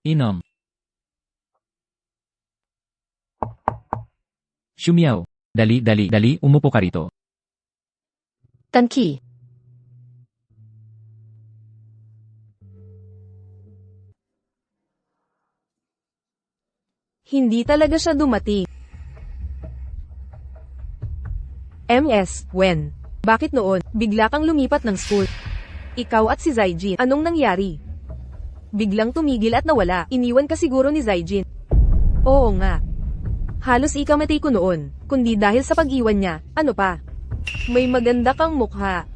Inom. Shumiao. Dali, dali, dali, umupo ka rito. Tanki. Hindi talaga siya dumating. MS, when? Bakit noon, bigla kang lumipat ng school? Ikaw at si Zaijin, anong nangyari? Biglang tumigil at nawala, iniwan ka siguro ni Zaijin. Oo nga. Halos ikamatay ko noon, kundi dahil sa pag-iwan niya, ano pa? May maganda kang mukha.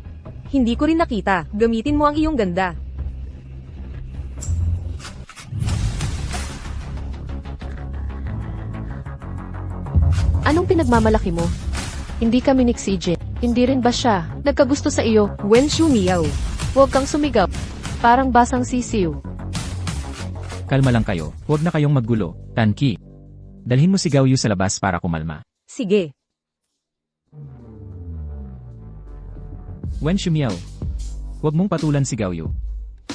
Hindi ko rin nakita, gamitin mo ang iyong ganda. Anong pinagmamalaki mo? Hindi kami ni Xijin. Hindi rin ba siya nagkagusto sa iyo? Wen Shumiao. Huwag kang sumigaw. Parang basang sisiw. Kalma lang kayo, huwag na kayong maggulo. Tanki. Dalhin mo si Gaoyu sa labas para kumalma. Sige. Wen Shumiao. Huwag mong patulan si Gaoyu.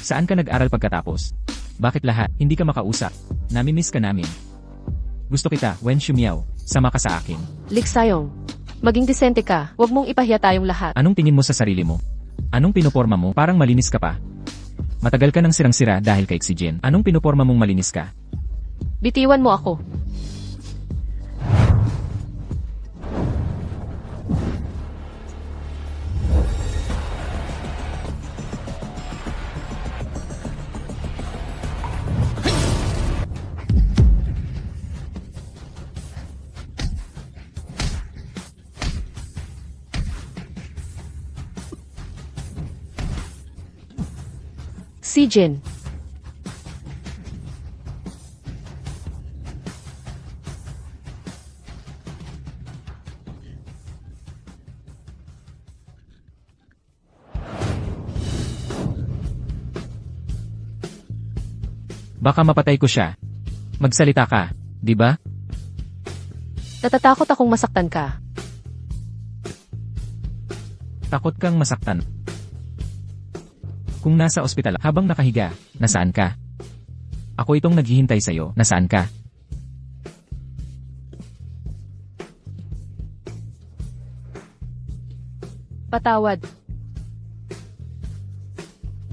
Saan ka nag-aral pagkatapos? Bakit lahat, hindi ka makausap? Namimiss ka namin. Gusto kita, Wen Shumiao. Sama ka sa akin. Liksayong. Maging disente ka, huwag mong ipahiya tayong lahat. Anong tingin mo sa sarili mo? Anong pinoporma mo? Parang malinis ka pa. Matagal ka nang sirang-sira dahil kay Xijin. Anong pinoporma mong malinis ka? Bitiwan mo ako. Xijin. Baka mapatay ko siya. Magsalita ka, di ba? Natatakot akong masaktan ka. Takot kang masaktan. Kung nasa ospital habang nakahiga, nasaan ka? Ako itong naghihintay sa'yo, nasaan ka? Patawad.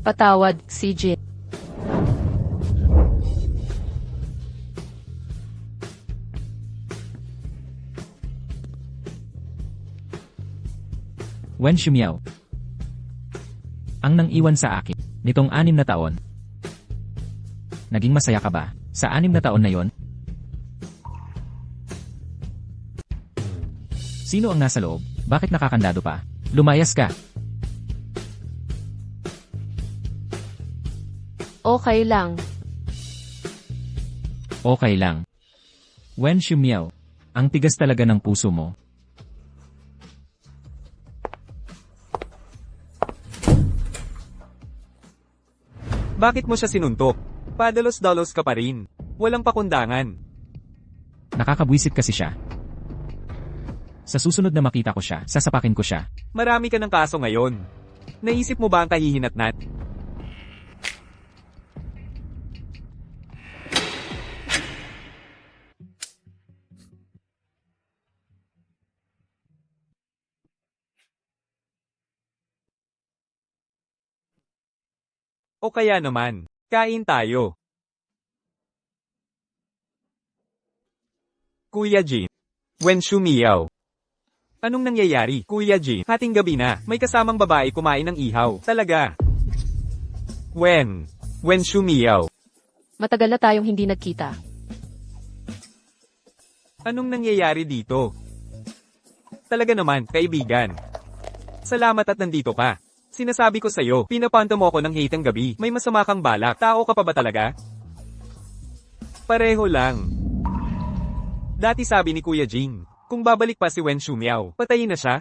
Patawad, Xijin. Wen Shumiao. Ang nang iwan sa akin, nitong 6 na taon. Naging masaya ka ba, sa 6 na taon na yon? Sino ang nasa loob? Bakit nakakandado pa? Lumayas ka! Okay lang. Okay lang. Wen Shumiao. Ang tigas talaga ng puso mo. Bakit mo siya sinuntok? Padalos-dalos ka pa rin. Walang pakundangan. Nakakabwisit kasi siya. Sa susunod na makita ko siya, sasapakin ko siya. Marami ka ng kaso ngayon. Naisip mo ba ang kahihinatnat? O kaya naman, kain tayo. Kuya Jin. Wen Shumiao. Anong nangyayari, Kuya Jin? Hating gabi na, may kasamang babae kumain ng ihaw. Talaga. Wen Shumiao. Matagal na tayong hindi nagkita. Anong nangyayari dito? Talaga naman, kaibigan. Salamat at nandito ka. Sinasabi ko sa'yo, pinapanto mo ako ng hate ang gabi. May masama kang balak. Tao ka pa ba talaga? Pareho lang. Dati sabi ni Kuya Jing, kung babalik pa si Wen Shumiao, patayin na siya.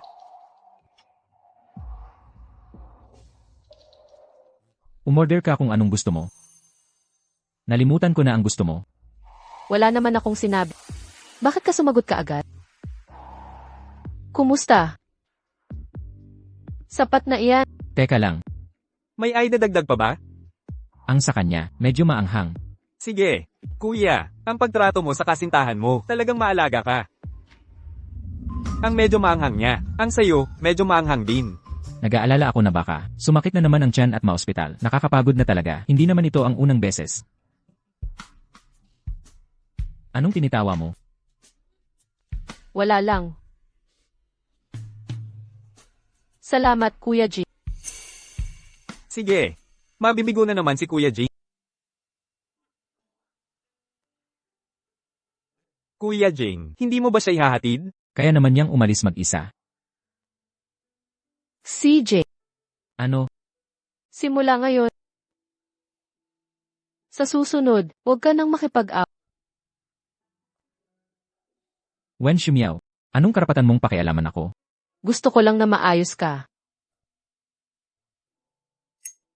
Umorder ka kung anong gusto mo. Nalimutan ko na ang gusto mo. Wala naman akong sinabi. Bakit ka sumagot ka agad? Kumusta? Sapat na iyan. Teka lang, May ay dadagdag pa ba? ang sa kanya, medyo maanghang. Sige, kuya, ang pagtrato mo sa kasintahan mo, talagang maalaga ka. Ang medyo maanghang niya, ang sayo, medyo maanghang din. Nag-aalala ako na baka, sumakit na naman ang tiyan at maospital. Nakakapagod na talaga, hindi naman ito ang unang beses. Anong tinitawa mo? Wala lang. Salamat, Kuya G. Sige, mabibigo na naman si Kuya G. Kuya Jing, hindi mo ba siya ihahatid? Kaya naman niyang umalis mag-isa. CJ, Ano? simula ngayon. Sa susunod, huwag ka nang makipag-away. Wen Shumiao, anong karapatan mong pakialaman ako? Gusto ko lang na maayos ka.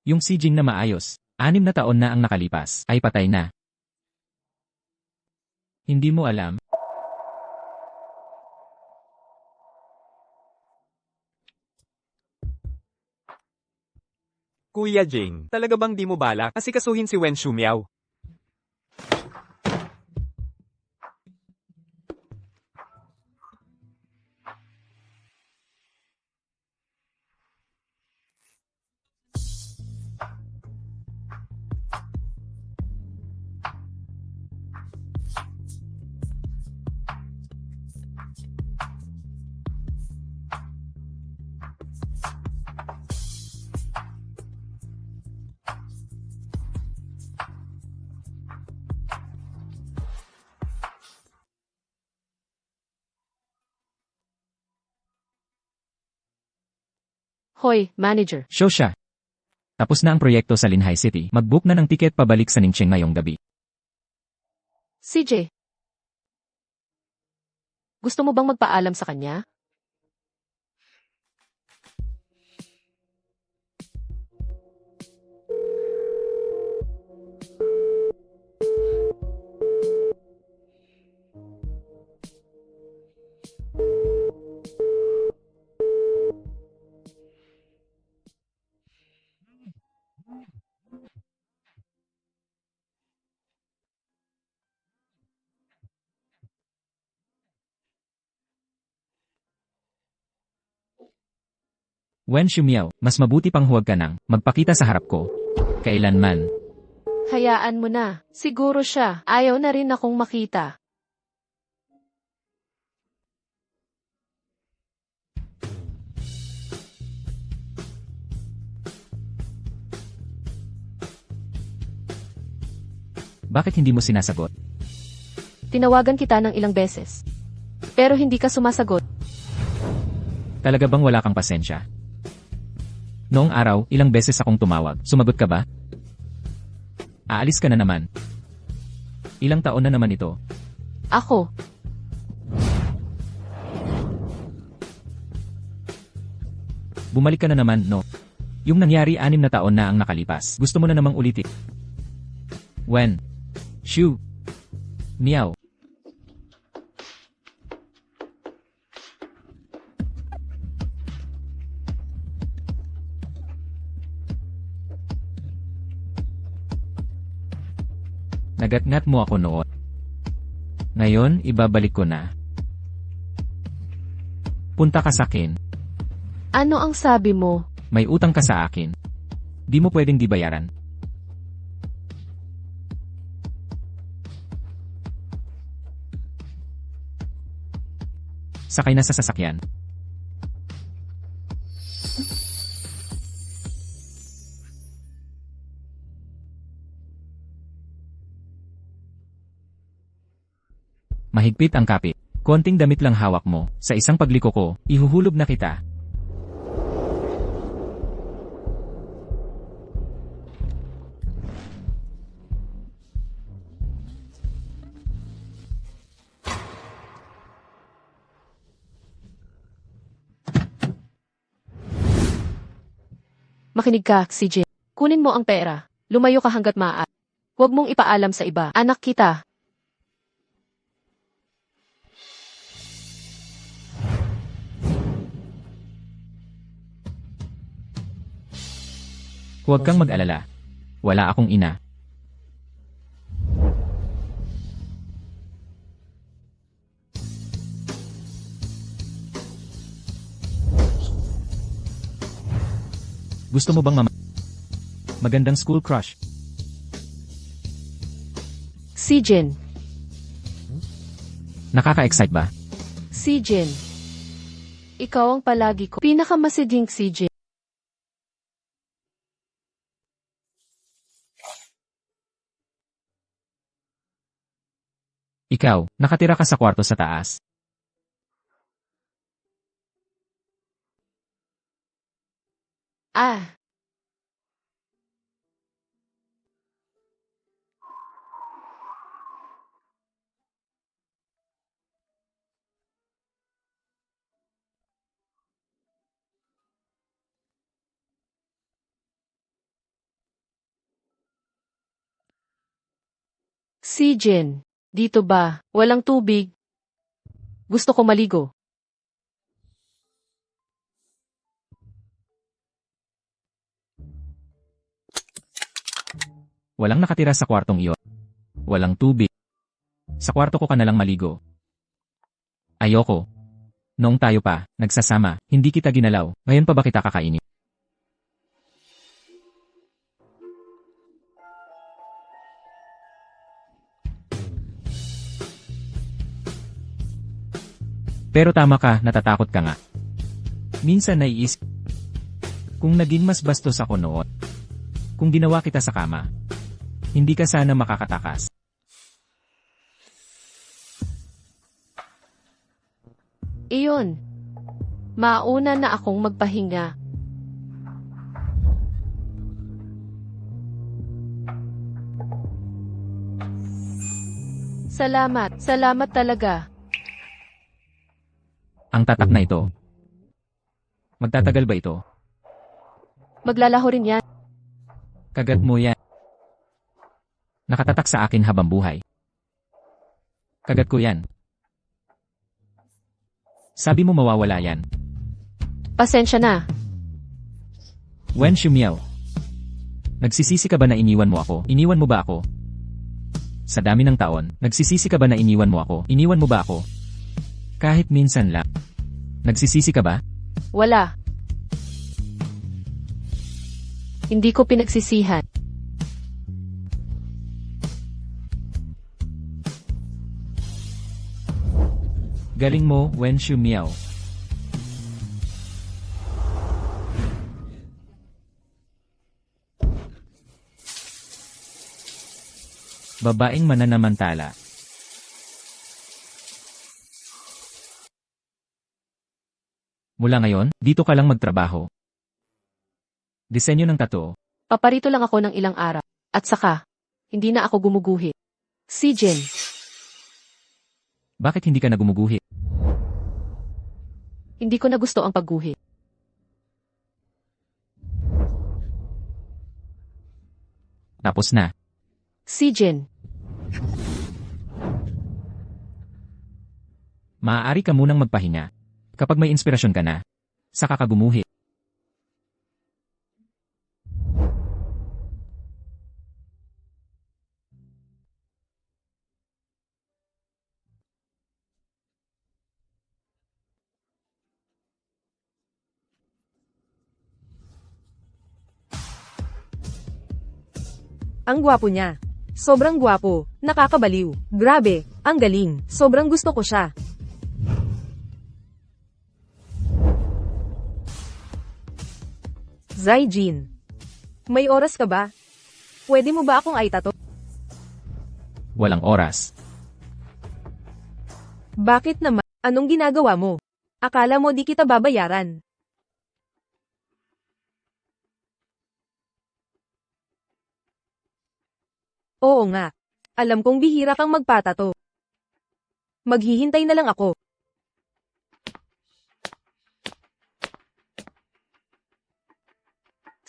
Yung si Jing na maayos, 6 na taon na ang nakalipas, ay patay na. Hindi mo alam? Kuya Jing, talaga bang di mo balak asikasuhin si Wen Shumiao? Hoy, manager. Show siya. Tapos na ang proyekto sa Linhai City. Mag-book na ng tiket pabalik sa Ningching ngayong gabi. CJ. Gusto mo bang magpaalam sa kanya? Wen Shumiao, mas mabuti pang huwag ka nang magpakita sa harap ko. Kailanman. Hayaan mo na. Siguro siya. Ayaw na rin akong makita. Bakit hindi mo sinasagot? Tinawagan kita ng ilang beses. Pero hindi ka sumasagot. Talaga bang wala kang pasensya? Noong araw, ilang beses akong tumawag. Sumagot ka ba? Aalis ka na naman. Ilang taon na naman ito? Ako. Bumalik ka na naman, no? Yung nangyari 6 na taon na ang nakalipas. Gusto mo na namang ulitin. Wen. Shu. Miao. Nagatngat mo ako noon. Ngayon, ibabalik ko na. Punta ka sa akin. Ano ang sabi mo? May utang ka sa akin. Di mo pwedeng di bayaran. Sakay na sa sasakyan. Mahigpit ang kapit. Konting damit lang hawak mo. Sa isang pagliko ko, ihuhulog na kita. Makinig ka, CJ. Kunin mo ang pera. Lumayo ka hanggat maaari. Huwag mong ipaalam sa iba. Anak kita. Huwag kang mag-alala. Wala akong ina. Gusto mo bang magandang school crush? Si Jin. Nakaka-excite ba? Si Jin. Ikaw ang palagi ko pinakamasiding si Jin. Ikaw, nakatira ka sa kwarto sa taas. Ah, si Jin. Dito ba? Walang tubig. Gusto ko maligo. Walang nakatira sa kwartong iyon. Walang tubig. Sa kwarto ko ka nalang maligo. Ayoko. Noong tayo pa, nagsasama, hindi kita ginalaw, ngayon pa ba kita kakainin? Pero tama ka, natatakot ka nga. Minsan naiisip, kung naging mas bastos ako noon, kung ginawa kita sa kama, hindi ka sana makakatakas. Iyon. Mauna na akong magpahinga. Salamat. Salamat talaga. Ang tatak na ito. Magtatagal ba ito? Maglalaho rin yan. Kagat mo yan. Nakatatak sa akin habang buhay. Kagat ko yan. Sabi mo mawawala yan. Pasensya na. Wen Shumiao. Nagsisisi ka ba na iniwan mo ako? Iniwan mo ba ako? Sa dami ng taon, nagsisisi ka ba na iniwan mo ako? Iniwan mo ba ako? Kahit minsan lang. Nagsisisi ka ba? Wala. Hindi ko pinagsisihan. Galing mo, Wen Shumiao. Babaeng mananamantala. Mula ngayon, dito ka lang magtrabaho. Disenyo ng tattoo. Paparito lang ako ng ilang araw. At saka, hindi na ako gumuguhit. Si Jin. Bakit hindi ka na gumuguhit? Hindi ko na gusto ang pagguhit. Tapos na. Si Jin. Maaari ka munang magpahinga. Kapag may inspirasyon ka na, saka ka gumuhit. Ang gwapo niya. Sobrang gwapo, nakakabaliw. Grabe, ang galing, sobrang gusto ko siya. Zaijin. May oras ka ba? Pwede mo ba akong aitato? Walang oras. Bakit naman? Anong ginagawa mo? Akala mo di kita babayaran? Oo nga. Alam kong bihira kang magpatato. Maghihintay na lang ako.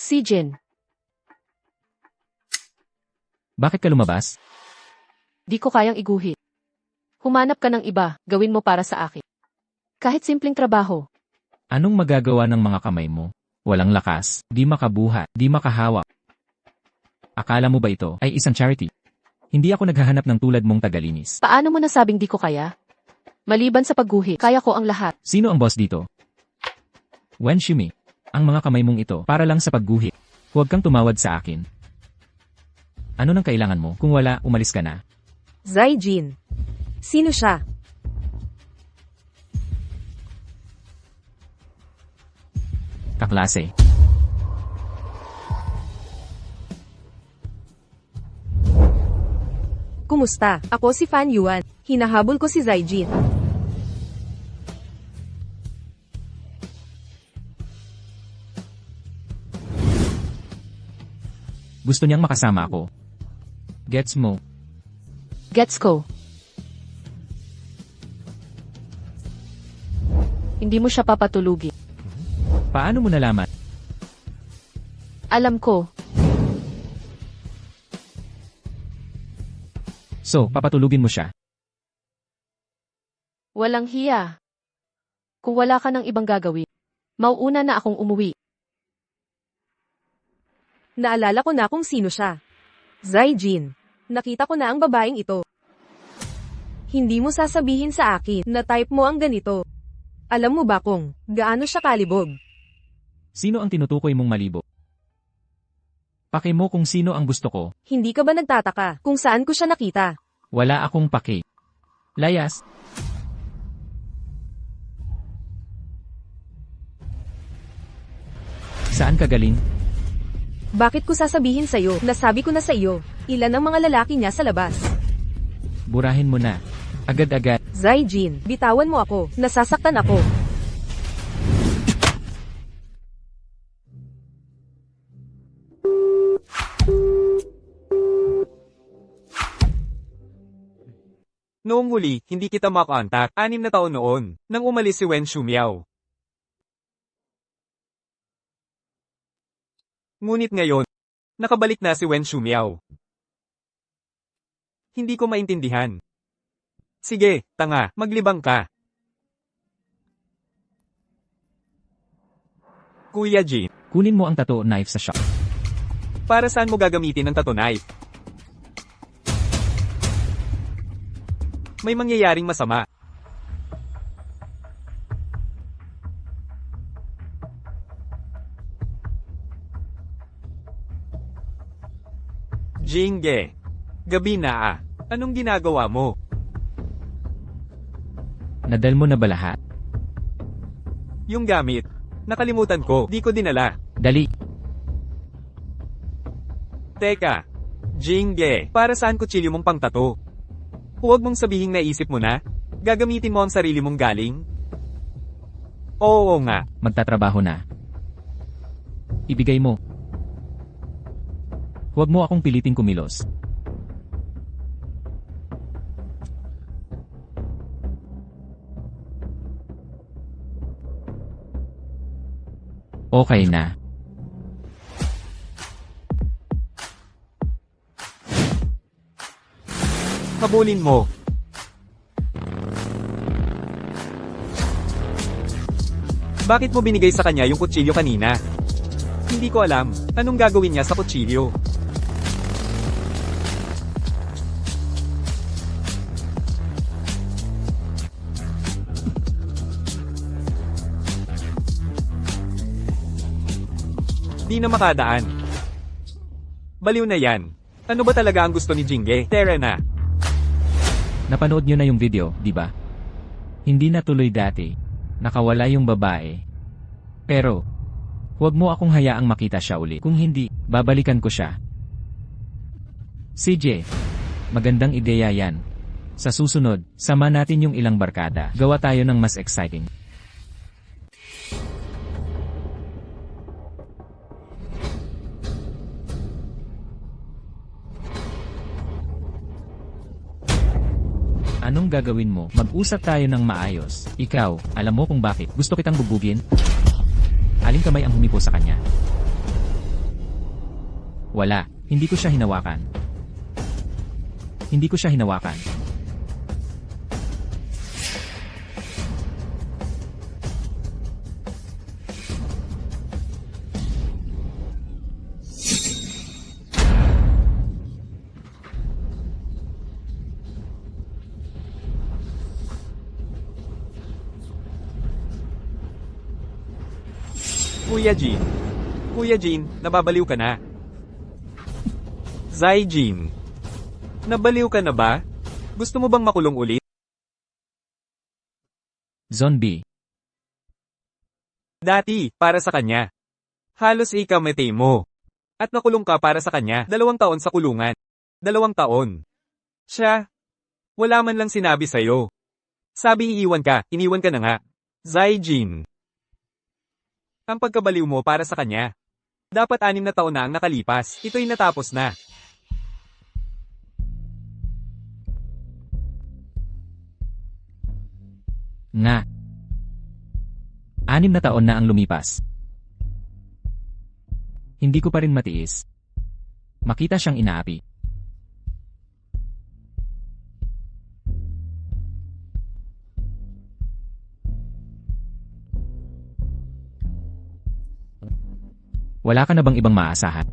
Si Jin. Bakit ka lumabas? Di ko kayang iguhit. Humanap ka ng iba, gawin mo para sa akin. Kahit simpleng trabaho. Anong magagawa ng mga kamay mo? Walang lakas, di makabuhat, di makahawak. Akala mo ba ito ay isang charity? Hindi ako naghahanap ng tulad mong tagalinis. Paano mo nasabing di ko kaya? Maliban sa pagguhit, kaya ko ang lahat. Sino ang boss dito? Wen Shumi. ang mga kamay mong ito para lang sa pagguhit. Huwag kang tumawad sa akin. Ano nang kailangan mo? Kung wala, umalis ka na. Zaijin. Sino siya? Kaklase. Kumusta? Ako si Fan Yuan. Hinahabol ko si Zaijin. Gusto niyang makasama ako. Gets mo? Gets ko. Hindi mo siya papatulugin. Paano mo nalaman? Alam ko. So, papatulugin mo siya. Walang hiya. Kung wala ka ng ibang gagawin, mauuna na akong umuwi. Naalala ko na kung sino siya. Zaijin. Nakita ko na ang babaeng ito. Hindi mo sasabihin sa akin na type mo ang ganito. Alam mo ba kung gaano siya kalibog? Sino ang tinutukoy mong malibo? Paki mo kung sino ang gusto ko. Hindi ka ba nagtataka kung saan ko siya nakita? Wala akong paki. Layas. Saan ka galing? Bakit ko sasabihin sa'yo? Nasabi ko na sa iyo. Ilan ang mga lalaki niya sa labas? Burahin mo na. Agad-agad. Zaijin, bitawan mo ako. Nasasaktan ako. Noong huli, hindi kita makontak. 6 na taon noon, nang umalis si Wen Shumiao. Ngunit ngayon, nakabalik na si Wen Shumiao. Hindi ko maintindihan. Sige, tanga, maglibang ka. Kuya Jin, Kunin mo ang tattoo knife sa shop. para saan mo gagamitin ang tattoo knife? May mangyayaring masama. Jingge, gabi na ah. Anong ginagawa mo? Nadal mo na ba lahat? Yung gamit. Nakalimutan ko, di ko dinala. Dali. Teka. Jingge, para saan kutsilyo mong pangtato? Huwag mong sabihing naisip mo na. Gagamitin mo ang sarili mong galing? Oo nga. Magtatrabaho na. Ibigay mo. Huwag mo akong piliting kumilos. Okay na. Habulin mo. Bakit mo binigay sa kanya yung kutsilyo kanina? Hindi ko alam. Anong gagawin niya sa kutsilyo? Di na makadaan. Baliw na yan. Ano ba talaga ang gusto ni Jingge? Tara na. Napanood niyo na yung video, di ba? Hindi na tuloy dati. Nakawala yung babae. Pero, huwag mo akong hayaang makita siya uli. Kung hindi, babalikan ko siya. CJ, magandang ideya yan. Sa susunod, sama natin yung ilang barkada. Gawa tayo ng mas exciting. Anong gagawin mo? Mag-usap tayo ng maayos. Ikaw, alam mo kung bakit. Gusto kitang bubugin? Aling kamay ang humipo sa kanya? Wala. Hindi ko siya hinawakan. Hindi ko siya hinawakan. Kuya Jin. Kuya Jin, nababaliw ka na. Zaijin. Nabaliw ka na ba? Gusto mo bang makulong ulit? Zone B. Dati, para sa kanya. Halos ikamatay mo. At nakulong ka para sa kanya, 2 taon sa kulungan. 2 taon. Siya, wala man lang sinabi sa'yo. Sabi iniwan ka na nga. Zaijin. Ang pagkabaliw mo para sa kanya. Dapat 6 na taon na ang nakalipas, ito'y natapos na. Nga. 6 na taon na ang lumipas. Hindi ko pa rin matiis. Makita siyang inaapi. Wala ka na bang ibang maaasahan?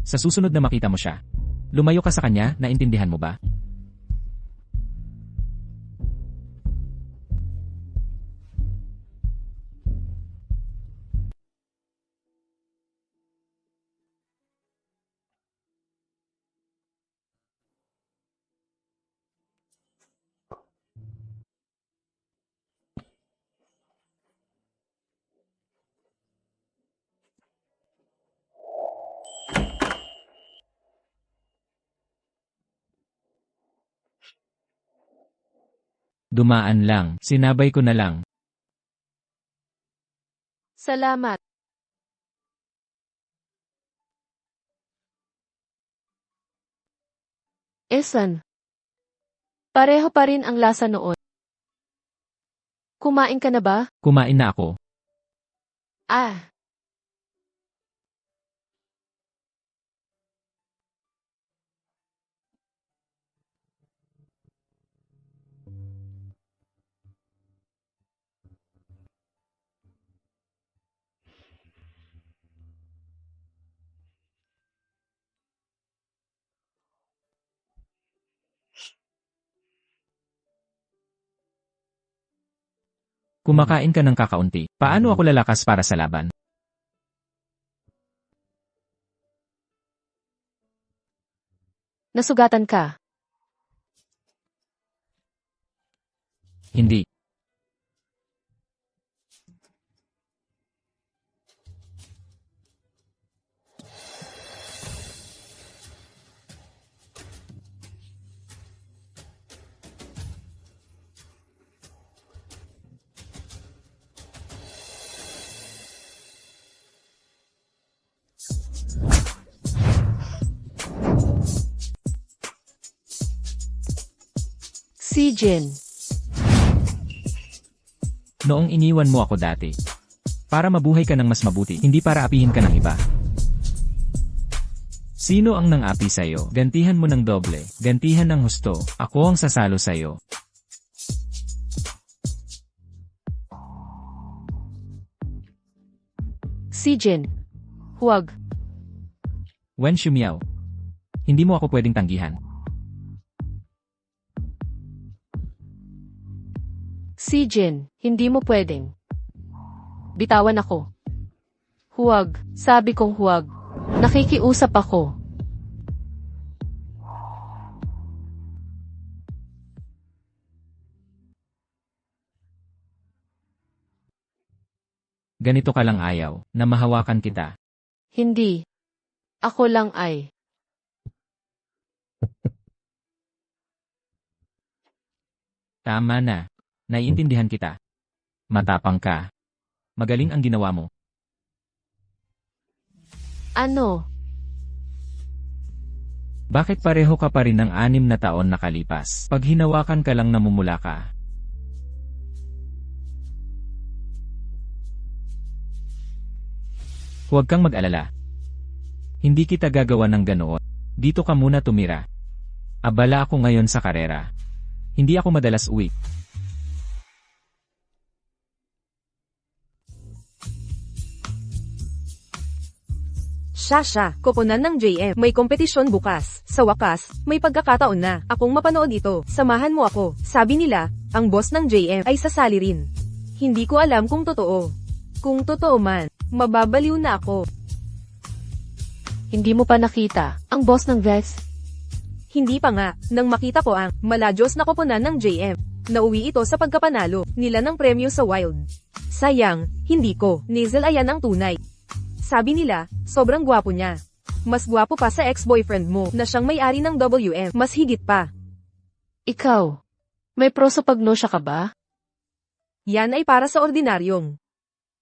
Sa susunod na makita mo siya, lumayo ka sa kanya, naintindihan mo ba? Dumaan lang, sinabay ko na lang. Salamat. Esan. Pareho pa rin ang lasa noon. Kumain ka na ba? Kumain na ako. Ah. Kumakain ka ng kakaunti. Paano ako lalakas para sa laban? Nasugatan ka. Hindi. Si Jin. Noong iniwan mo ako dati. Para mabuhay ka ng mas mabuti, hindi para apihin ka ng iba. Sino ang nang-api sa'yo? Gantihan mo ng doble. Gantihan ng husto. Ako ang sasalo sa'yo. Si Jin. Huwag. Wen Shumiao. Hindi mo ako pwedeng tanggihan. Si Jin, hindi mo pwedeng. Bitawan ako. Huwag, sabi kong huwag. Nakikiusap ako. Ganito ka lang ayaw, na mahawakan kita. Hindi. Ako lang ay. Tama na. Naiintindihan kita. Matapang ka. Magaling ang ginawa mo. Ano? Bakit pareho ka pa rin ng 6 na taon nakalipas? Pag hinawakan ka lang namumula ka. Huwag kang mag-alala. Hindi kita gagawa ng ganoon. Dito ka muna tumira. Abala ako ngayon sa karera. Hindi ako madalas uwi. Siya, koponan ng JM. May kompetisyon bukas. Sa wakas, may pagkakataon na akong mapanood ito. Samahan mo ako. Sabi nila, ang boss ng JM ay sasali rin. Hindi ko alam kung totoo. Kung totoo man, mababaliw na ako. Hindi mo pa nakita ang boss ng VES. Hindi pa nga, nang makita ko ang maladyos na koponan ng JM. Nauwi ito sa pagkapanalo nila ng premyo sa Wild. Sayang, hindi ko. Nizel ayan ang tunay. Sabi nila, sobrang gwapo niya. Mas gwapo pa sa ex-boyfriend mo na siyang may-ari ng WM. Mas higit pa. Ikaw, may prosopagnosia ka ba? Yan ay para sa ordinaryong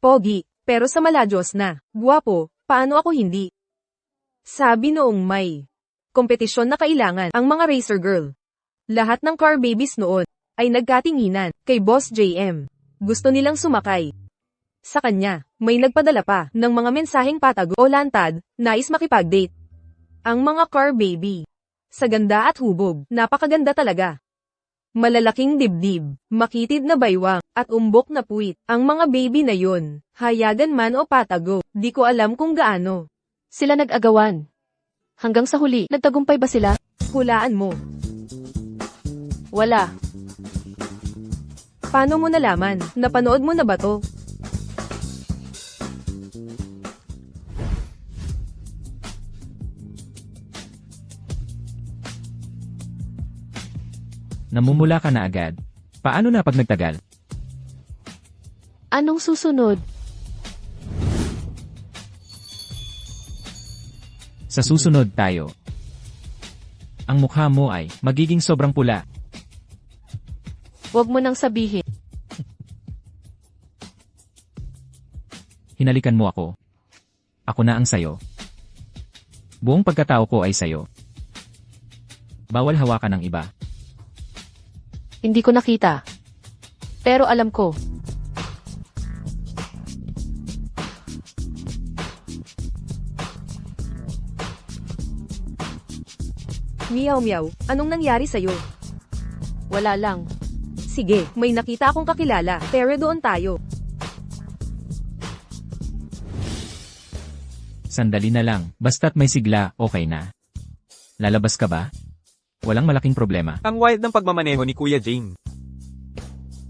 pogi, pero sa maladyos na gwapo, paano ako hindi? Sabi noong may kompetisyon na kailangan ang mga racer girl. Lahat ng car babies noon ay nagkatinginan kay Boss JM. Gusto nilang sumakay. Sa kanya, may nagpadala pa ng mga mensaheng patago o lantad, nais makipag-date. Ang mga car baby. Sa ganda at hubog, napakaganda talaga. Malalaking dibdib, makitid na baywang, at umbok na puwit. Ang mga baby na yon, hayagan man o patago, di ko alam kung gaano. Sila nag-agawan. Hanggang sa huli, nagtagumpay ba sila? Hulaan mo. Wala. Paano mo nalaman? Napanood mo na ba to? Namumula ka na agad. Paano na pag nagtagal? Anong susunod? Sa susunod tayo. Ang mukha mo ay magiging sobrang pula. Huwag mo nang sabihin. Hinalikan mo ako. Ako na ang sayo. Buong pagkatao ko ay sayo. Bawal hawakan ng iba. Hindi ko nakita. Pero alam ko. Meow, anong nangyari sa'yo? Wala lang. Sige, may nakita akong kakilala, pero doon tayo. Sandali na lang, basta't may sigla, okay na. Lalabas ka ba? Walang malaking problema. Ang wild ng pagmamaneho ni Kuya Jing.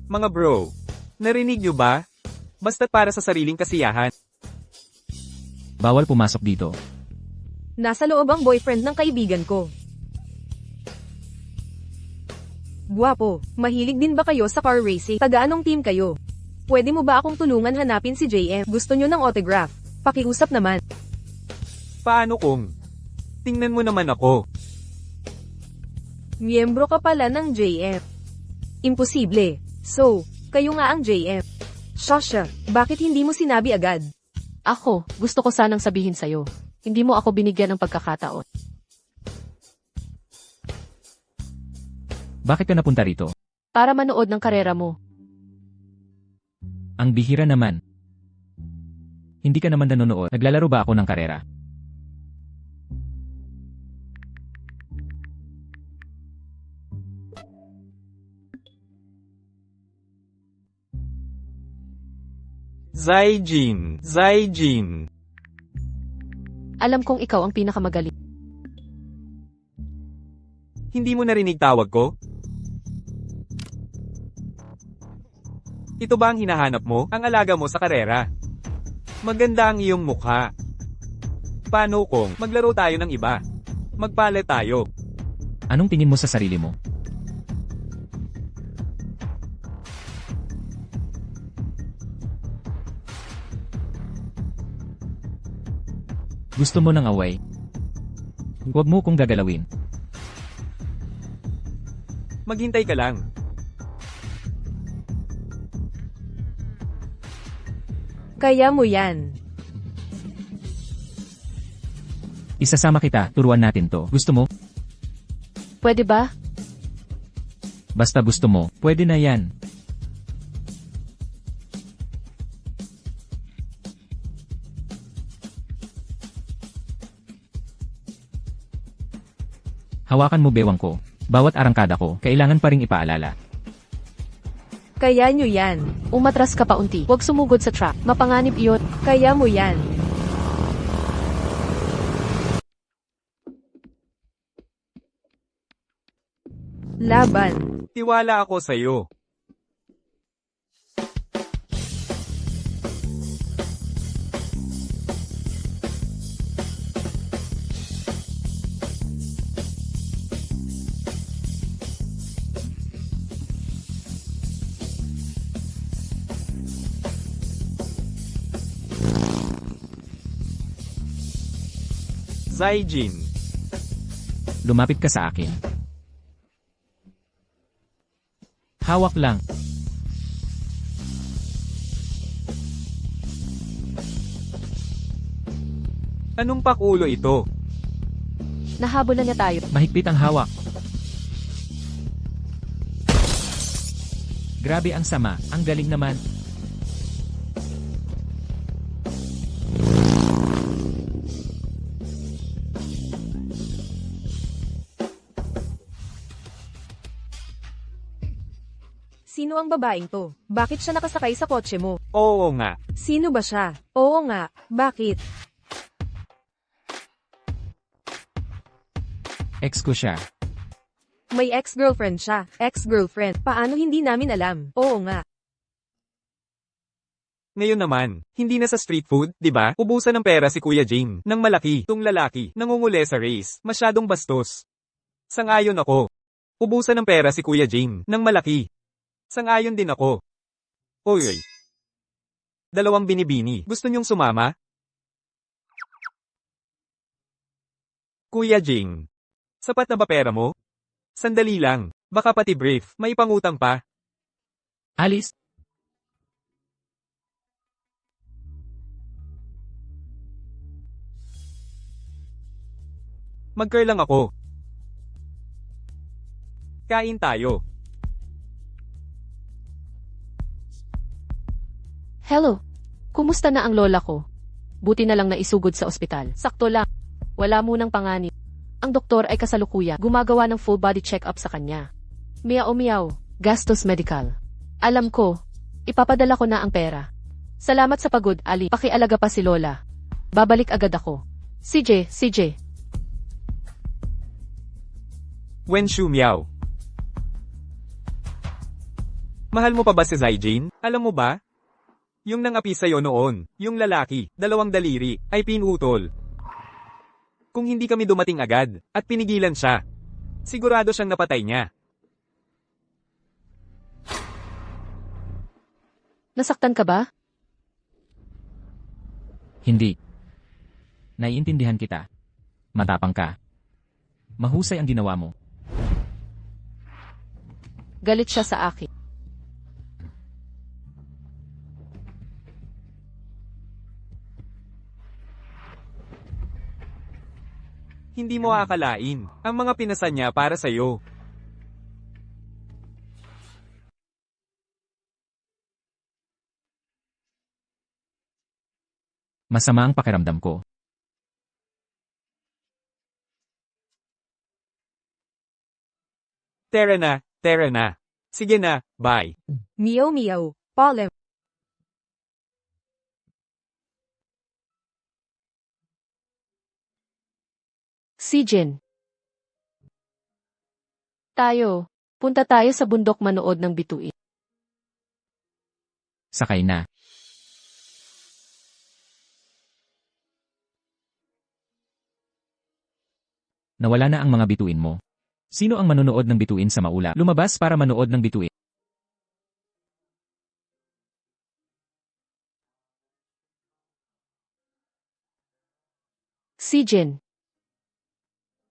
Mga bro, narinig nyo ba? Basta't para sa sariling kasiyahan. Bawal pumasok dito. Nasa loob ang boyfriend ng kaibigan ko. Guwapo, mahilig din ba kayo sa car racing? Taga anong team kayo? Pwede mo ba akong tulungan hanapin si JM? Gusto nyo ng autograph? Pakiusap naman. Paano kung? Tingnan mo naman ako. Miyembro ka pala ng JM. Imposible. So, kayo nga ang JM. Shasha, bakit hindi mo sinabi agad? Ako, gusto ko sanang sabihin sa'yo. Hindi mo ako binigyan ng pagkakataon. Bakit ka napunta rito? Para manood ng karera mo. Ang bihira naman. Hindi ka naman nanonood. Naglalaro ba ako ng karera? Zaijin. Alam kong ikaw ang pinakamagaling. Hindi mo narinig tawag ko? Ito ba ang hinahanap mo? Ang alaga mo sa karera? Maganda ang iyong mukha. Paano kung maglaro tayo ng iba? Magpalit tayo. Anong tingin mo sa sarili mo? Gusto mo ng away? Huwag mo kong gagalawin. Maghintay ka lang. Kaya mo yan. Isasama kita, turuan natin to. Gusto mo? Pwede ba? Basta gusto mo, pwede na yan. Hawakan mo bewang ko. Bawat arangkada ko, kailangan pa ring ipaalala. Kaya nyo yan. Umatras ka pa unti. Huwag sumugod sa track. Mapanganib iyon. Kaya mo yan. Laban. Tiwala ako sa'yo. Zaijin, Lumapit ka sa akin. Hawak lang. anong pakulo ito? Nahabol na niya tayo. Mahigpit ang hawak. Grabe ang sama. Ang galing naman. Sino ang babaeng to? Bakit siya nakasakay sa kotse mo? Oo nga. Sino ba siya? Oo nga, bakit? Ex ko siya. May ex-girlfriend siya. Ex-girlfriend. Paano hindi namin alam? Oo nga. Ngayon naman, hindi na sa street food, di ba? Ubusan ng pera si Kuya Jing. Nang malaki, tung lalaki, nangungule sa race. Masyadong bastos. Sangayon ako. Ubusan ng pera si Kuya Jing. Nang malaki. Sangayon din ako. Oy. Dalawang binibini. Gusto niyong sumama? Kuya Jing. Sapat na ba pera mo? Sandali lang. Baka pati brief. May pangutang pa. Alice, Mag-girl lang ako. Kain tayo. Hello. Kumusta na ang lola ko? Buti na lang naisugod sa ospital. Sakto lang. Wala munang panganib. Ang doktor ay kasalukuyan gumagawa ng full body check-up sa kanya. Miyaw-miyaw. Gastos medical. Alam ko. Ipapadala ko na ang pera. Salamat sa pagod, Ali. Pakialaga pa si Lola. Babalik agad ako. CJ. Wenshu Miao. Mahal mo pa ba si Zaijin? Alam mo ba? Yung nangapi sa'yo noon, yung lalaki, 2 daliri, ay pinutol. Kung hindi kami dumating agad, at pinigilan siya, sigurado siyang napatay niya. Nasaktan ka ba? hindi. Naiintindihan kita. Matapang ka. Mahusay ang ginawa mo. Galit siya sa akin. Hindi mo akalain, ang mga pinasan niya para sa'yo. Masama ang pakiramdam ko. Tara na. Sige na, bye. Miyaw-miyaw. Polem. Sijin. Punta tayo sa bundok manood ng bituin. Sakay na. Nawala na ang mga bituin mo. Sino ang manonood ng bituin sa maula? Lumabas para manood ng bituin. Sijin.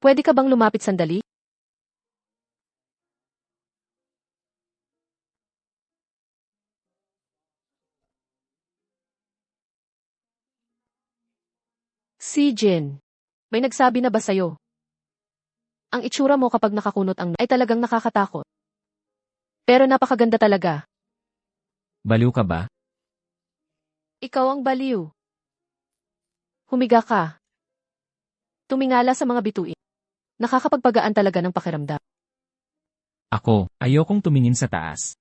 Pwede ka bang lumapit sandali? Sijin. May nagsabi na ba sa'yo? Ang itsura mo kapag nakakunot ang ay talagang nakakatakot. Pero napakaganda talaga. Baliw ka ba? Ikaw ang baliw. Humiga ka. Tumingala sa mga bituin. Nakakapagpagaan talaga ng pakiramdam. Ako, ayokong tumingin sa taas.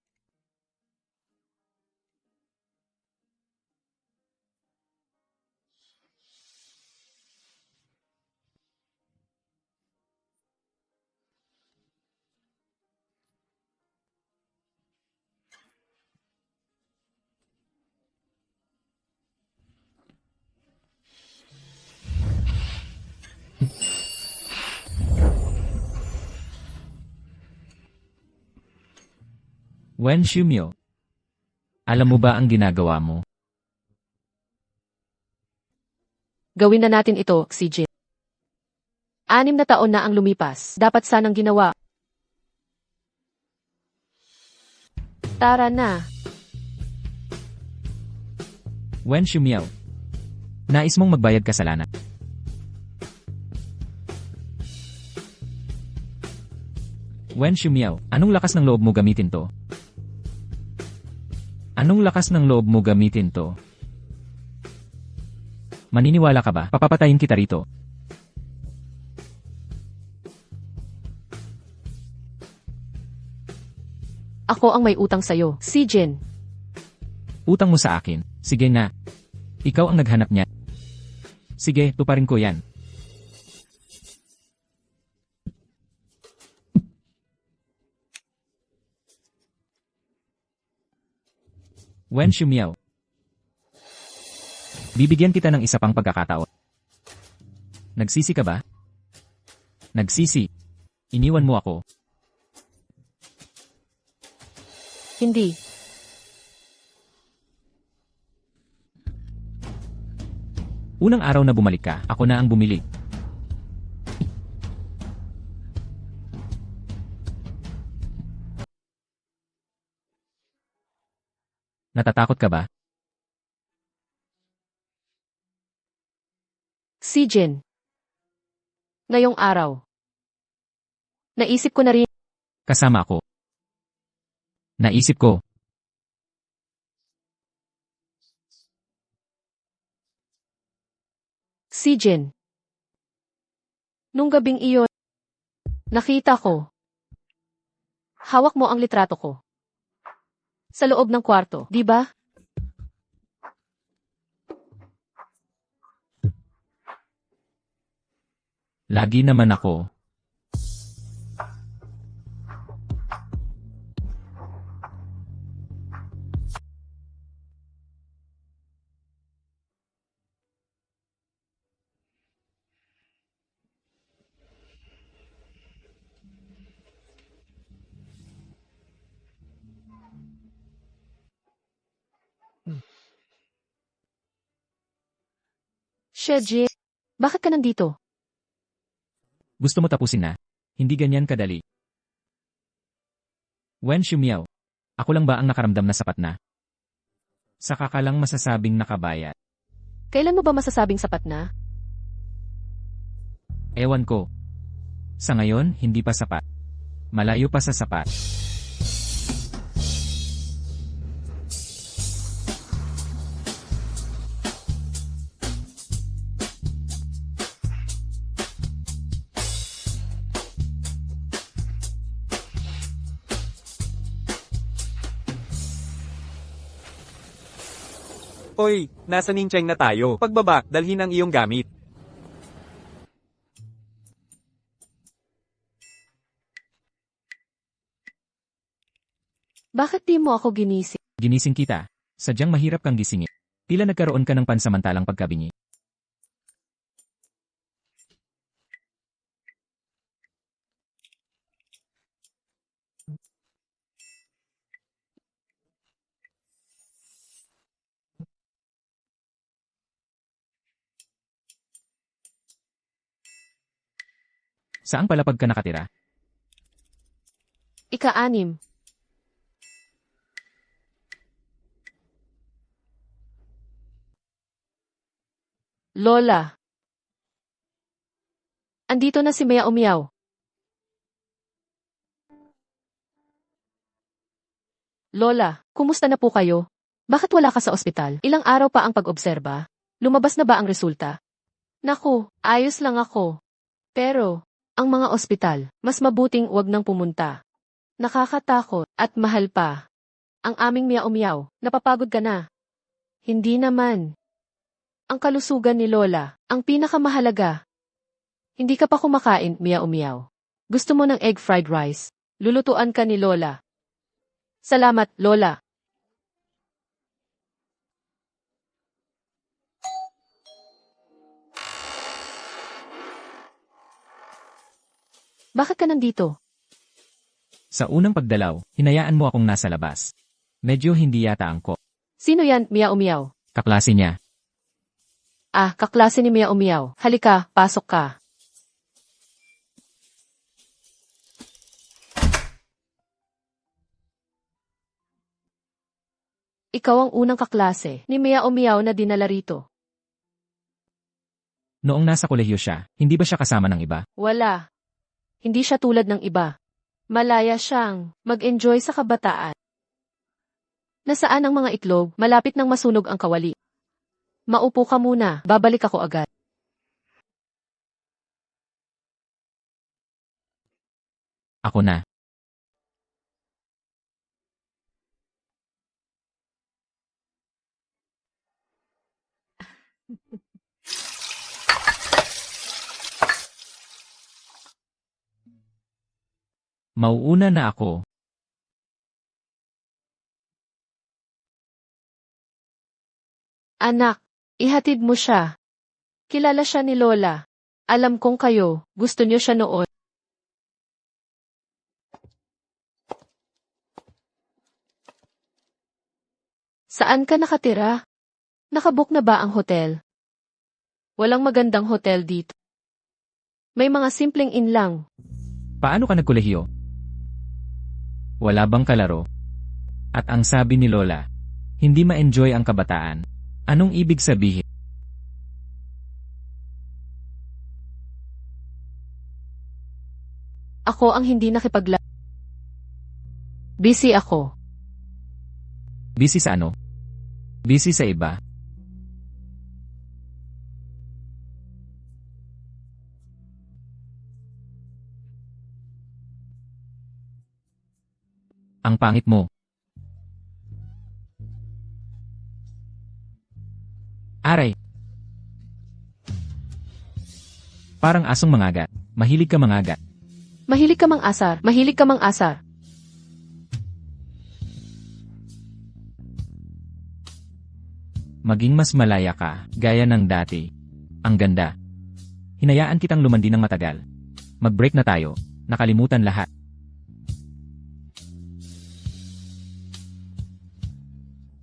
Wen Shumyo. Alam mo ba ang ginagawa mo? Gawin na natin ito, si Jin. 6 na taon na ang lumipas. Dapat sanang ginawa. Tara na. Wen Shumyo. Nais mong magbayad kasalanan. Wen Shumyo, anong lakas ng loob mo gamitin to? Anong lakas ng loob mo gamitin to? Maniniwala ka ba? Papapatayin kita rito. Ako ang may utang sa'yo, si Jin. Utang mo sa akin. Sige na. Ikaw ang naghanap niya. Sige, tuparin ko yan. Wen Shumyo. Bibigyan kita ng isa pang pagkakataon. Nagsisi ka ba? Nagsisi. Iniwan mo ako. Hindi. Unang araw na bumalik ka, ako na ang bumili. Natatakot ka ba? Si Jin. Ngayong araw. Naisip ko na rin. Kasama ako. Naisip ko. Si Jin. Nung gabing iyon, nakita ko. Hawak mo ang litrato ko. Sa loob ng kwarto, di ba? Lagi naman ako. Siya, Jin. Bakit ka nandito? Gusto mo tapusin na? Hindi ganyan kadali. Wen Shumyo. Ako lang ba ang nakaramdam na sapat na? Saka ka lang masasabing nakabayad. Kailan mo ba masasabing sapat na? Ewan ko. Sa ngayon, hindi pa sapat. Malayo pa sa sapat. Hoy, nasa Nincheng na tayo. Pagbaba, dalhin ang iyong gamit. Bakit di mo ako ginising? Ginising kita. Sadyang mahirap kang gisingin. Tila nagkaroon ka ng pansamantalang pagkabingi. Saang palapag ka nakatira? Ika-6. Lola. Andito na si Mea Umiyaw. Lola, kumusta na po kayo? Bakit wala ka sa ospital? Ilang araw pa ang pag-obserba? Lumabas na ba ang resulta? Naku, ayos lang ako. Pero, ang mga ospital, mas mabuting wag nang pumunta. Nakakatakot at mahal pa. Ang aming Mea Umiyaw, napapagod ka na. Hindi naman. Ang kalusugan ni Lola, ang pinakamahalaga. Hindi ka pa kumakain, Mea Umiyaw. Gusto mo ng egg fried rice? Lulutuan ka ni Lola. Salamat, Lola. Bakit ka nandito? Sa unang pagdalaw, hinayaan mo akong nasa labas. Medyo hindi yata angko. Sino yan, Miao Miao? Kaklase niya. Ah, kaklase ni Miao Miao. Halika, pasok ka. Ikaw ang unang kaklase ni Miao Miao na dinala rito. Noong nasa kolehiyo siya, hindi ba siya kasama ng iba? Wala. Hindi siya tulad ng iba. Malaya siyang mag-enjoy sa kabataan. Nasaan ang mga itlog, malapit nang masunog ang kawali. Maupo ka muna, babalik ako agad. Ako na. Mauuna na ako. Anak, ihatid mo siya. Kilala siya ni Lola. Alam kong kayo, gusto niyo siya noon. Saan ka nakatira? Nakabook na ba ang hotel? Walang magandang hotel dito. May mga simpleng inn lang. Paano ka nagkolehiyo? Wala bang kalaro? At ang sabi ni Lola, hindi ma-enjoy ang kabataan. Anong ibig sabihin? Ako ang hindi nakipagla. Busy ako. Busy sa ano? Busy sa iba? Ang pangit mo. Aray. Parang asong mangagat. Mahilig ka mangagat. Mahilig ka mang asar. Mahilig ka mang asar. Maging mas malaya ka, gaya ng dati. Ang ganda. Hinayaan kitang lumandi ng matagal. Mag-break na tayo. Nakalimutan lahat.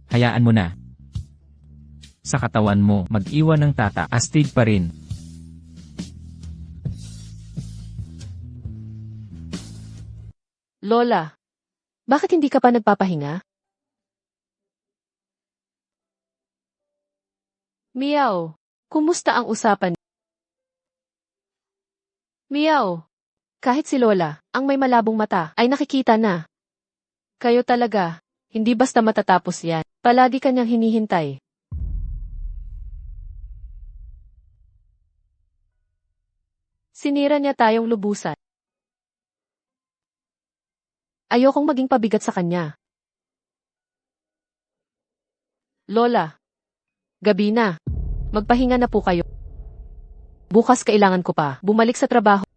Hayaan mo na. Sa katawan mo, mag-iwan ng tata, astig pa rin. Lola, bakit hindi ka pa nagpapahinga? Miao, kumusta ang usapan? Miao, kahit si Lola, ang may malabong mata, ay nakikita na. Kayo talaga, hindi basta matatapos yan. Palagi kanyang hinihintay. Sinira niya tayong lubusan. Ayokong maging pabigat sa kanya. Lola, gabi na. Magpahinga na po kayo. Bukas kailangan ko pa bumalik sa trabaho.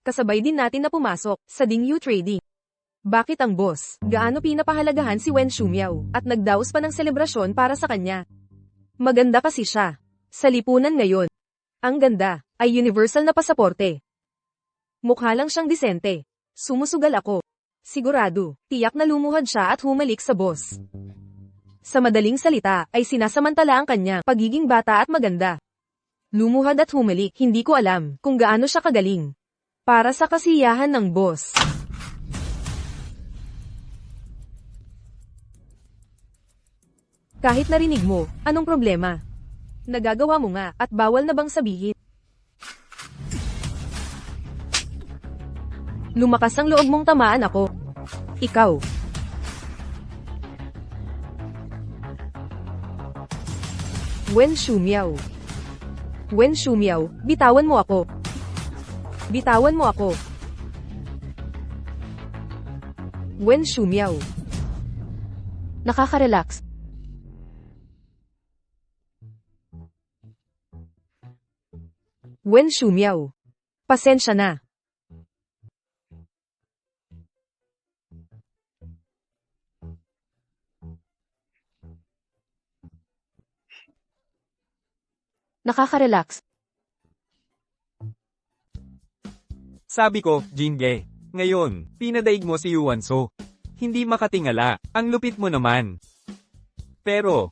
Kasabay din natin na pumasok sa Dingyu Trading. Bakit ang boss? Gaano pinapahalagahan si Wen Shumyao at nagdaos pa ng selebrasyon para sa kanya? Maganda kasi siya. Sa lipunan ngayon. Ang ganda ay universal na pasaporte. Mukha lang siyang disente. Sumusugal ako. Sigurado, tiyak na lumuhad siya at humalik sa boss. Sa madaling salita ay sinasamantala ang kanyang pagiging bata at maganda. Lumuhad at humalik, hindi ko alam kung gaano siya kagaling. Para sa kasiyahan ng boss. Kahit narinig mo, anong problema? Nagagawa mo nga at bawal na bang sabihin? Lumakas ang loob mong tamaan ako. Ikaw. Wen Shumyao. Wen Shumyao, bitawan mo ako. Bitawan mo ako. Wen Shumyao. Nakaka-relax. Wen Shumyao. Pasensya na. Nakaka-relax. Sabi ko, Jinge. Ngayon, pinadaig mo si Yuanso. Hindi makatingala. Ang lupit mo naman. Pero,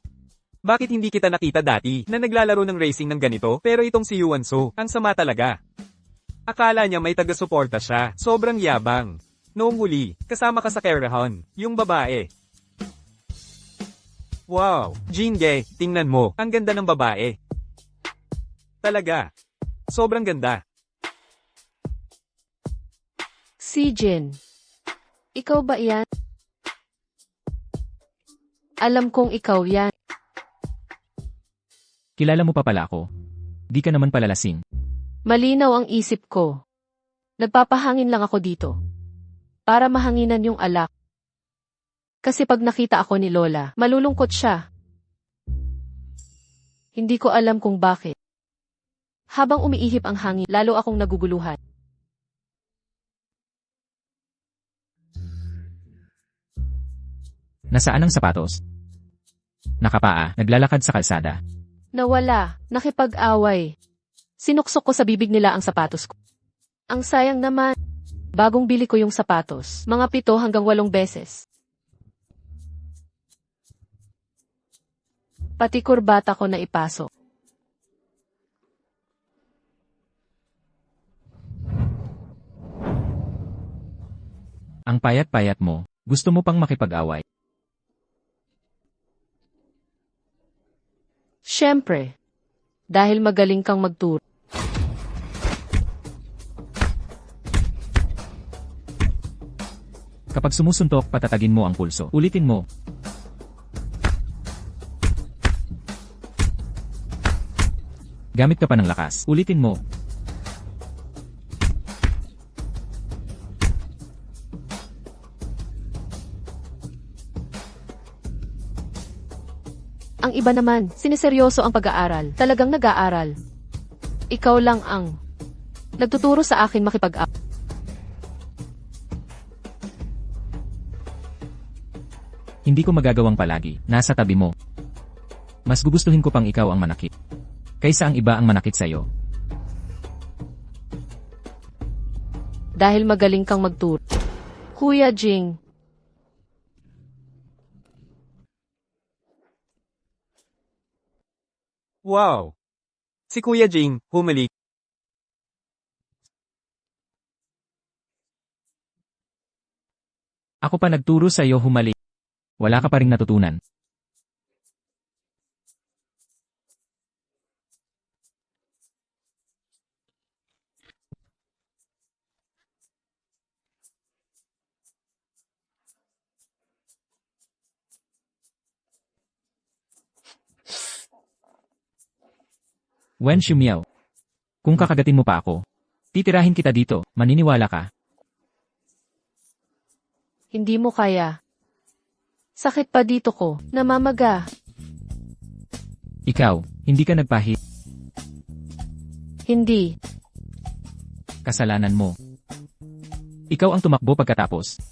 bakit hindi kita nakita dati na naglalaro ng racing ng ganito? Pero itong si Yuanso, ang sama talaga. Akala niya may taga-suporta siya. Sobrang yabang. Noong huli, kasama ka sa Kerahan, yung babae. Wow, Jinge, tingnan mo, ang ganda ng babae. Talaga. Sobrang ganda. Si Jin. Ikaw ba yan? Alam kong ikaw yan. Kilala mo pa pala ako. Di ka naman pala lasing. Malinaw ang isip ko. Nagpapahangin lang ako dito. Para mahanginan yung alak. Kasi pag nakita ako ni Lola, malulungkot siya. Hindi ko alam kung bakit. Habang umiihip ang hangin, lalo akong naguguluhan. Nasaan ang sapatos? Nakapaa, naglalakad sa kalsada. Nawala, nakipag-away. Sinuksok ko sa bibig nila ang sapatos ko. Ang sayang naman. Bagong bili ko yung sapatos, mga 7 hanggang 8 beses. Pati kurbata ko na ipasok. Ang payat-payat mo, gusto mo pang makipag-away. Siyempre. Dahil magaling kang magturo. Kapag sumusuntok, patatagin mo ang pulso. Ulitin mo. Gamit ka pa ng lakas. Ulitin mo. Ang iba naman, siniseryoso ang pag-aaral. Talagang nag-aaral. Ikaw lang ang nagtuturo sa akin makipag-away. Hindi ko magagawang palagi. Nasa tabi mo. Mas gugustuhin ko pang ikaw ang manakit. Kaysa ang iba ang manakit sa'yo. Dahil magaling kang magturo. Kuya Jing. Wow! Si Kuya Jing, humalik. Ako pa nagturo sa'yo humalik. Wala ka pa ring natutunan. Wen Shumiao. Kung kakagatin mo pa ako, titirahin kita dito, maniniwala ka. Hindi mo kaya. Sakit pa dito ko, namamaga. Ikaw, hindi ka nagpahit. Hindi. Kasalanan mo. Ikaw ang tumakbo pagkatapos.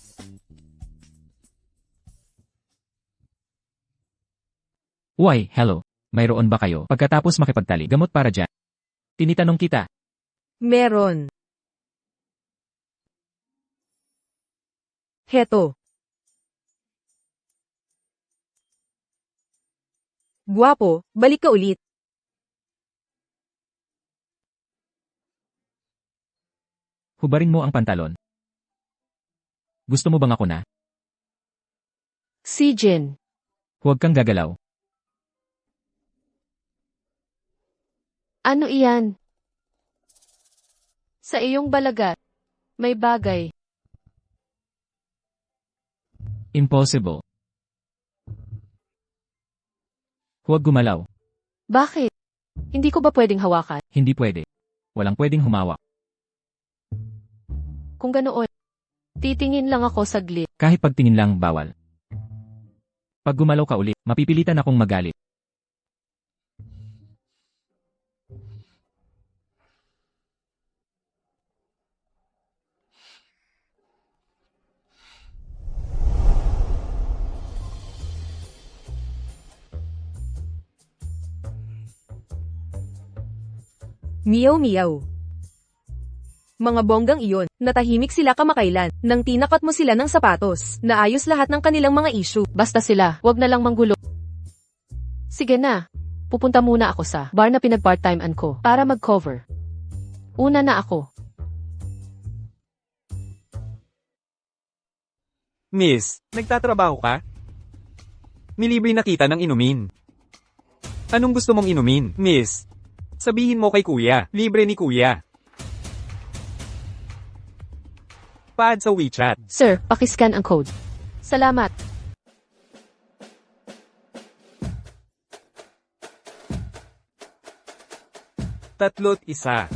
Uy, hello. Mayroon ba kayo pagkatapos makipagtali gamot para dyan? Tinitanong kita. Meron. Heto. Guwapo, balik ka ulit. Hubarin mo ang pantalon. Gusto mo bang ako na? Si Jin. Huwag kang gagalaw. Ano iyan? Sa iyong balagat, may bagay. Impossible. Huwag gumalaw. Bakit? Hindi ko ba pwedeng hawakan? Hindi pwede. Walang pwedeng humawak. Kung ganoon, titingin lang ako saglit. Kahit pagtingin lang, bawal. Pag gumalaw ka ulit, mapipilitan akong magalit. Meow meow. Mga bonggang iyon, natahimik sila kamakailan, nang tinakot mo sila ng sapatos, naayos lahat ng kanilang mga issue. Basta sila, wag na lang manggulo. Sige na. Pupunta muna ako sa bar na pinag-part-timean ko para mag-cover. Una na ako. Miss, nagtatrabaho ka? Nilibre na kita ng inumin. Anong gusto mong inumin, miss? Sabihin mo kay kuya, libre ni kuya. Pa-add sa WeChat. Sir, pakiscan ang code. Salamat. Tatlo't isa.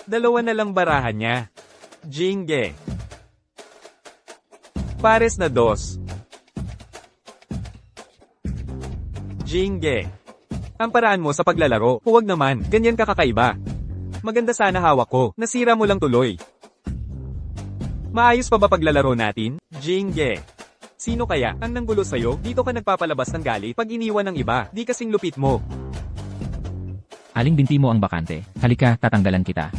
Dalawa na lang barahan niya. Jinge. Pares na dos. Jinge. Ang paraan mo sa paglalaro, huwag naman, ganyan ka kakaiba. Maganda sana hawak ko, nasira mo lang tuloy. Maayos pa ba paglalaro natin? Jinge. Sino kaya ang nanggulo sa'yo? Dito ka nagpapalabas ng galit pag iniwan ng iba, di kasing lupit mo. Aling binti mo ang bakante. Halika, tatanggalan kita.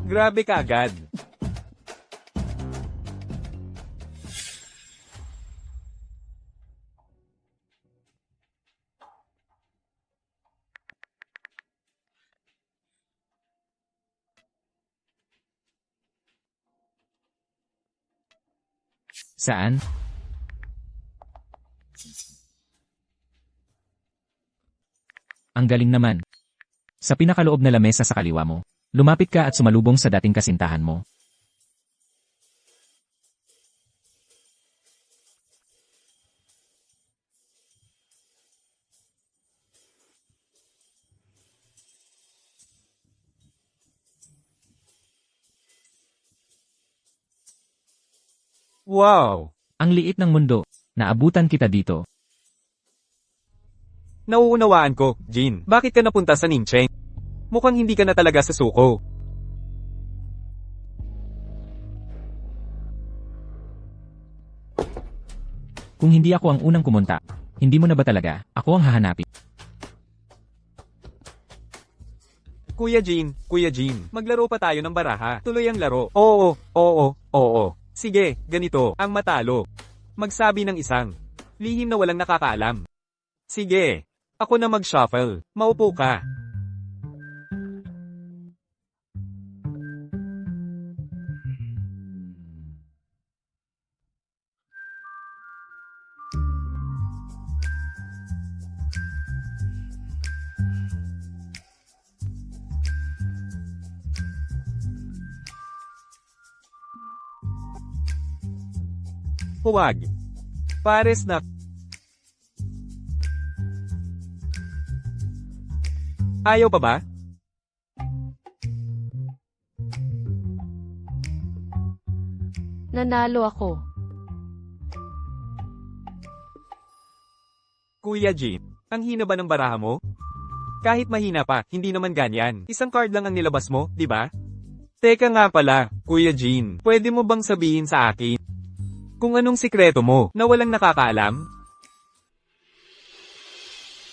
Grabe ka agad. Saan? Ang galing naman. Sa pinakaloob na lamesa sa kaliwa mo. Lumapit ka at sumalubong sa dating kasintahan mo. Wow! Ang liit ng mundo. Naabutan kita dito. Nauunawaan ko, Jin. Bakit ka napunta sa Ningcheng? Mukhang hindi ka na talaga sa suko. Kung hindi ako ang unang kumunta, hindi mo na ba talaga ako ang hahanapin? Kuya Jin, maglaro pa tayo ng baraha. Tuloy ang laro. Oo. Sige, ganito, ang matalo. Magsabi ng isang lihim na walang nakakaalam. Sige, ako na mag-shuffle. Maupo ka. Huwag. Pares na. Ayaw pa ba? Nanalo ako. Kuya Jin, ang hina ba ng baraha mo? Kahit mahina pa, hindi naman ganyan. Isang card lang ang nilabas mo, di ba? Teka nga pala, Kuya Jin, pwede mo bang sabihin sa akin kung anong sikreto mo na walang nakakaalam?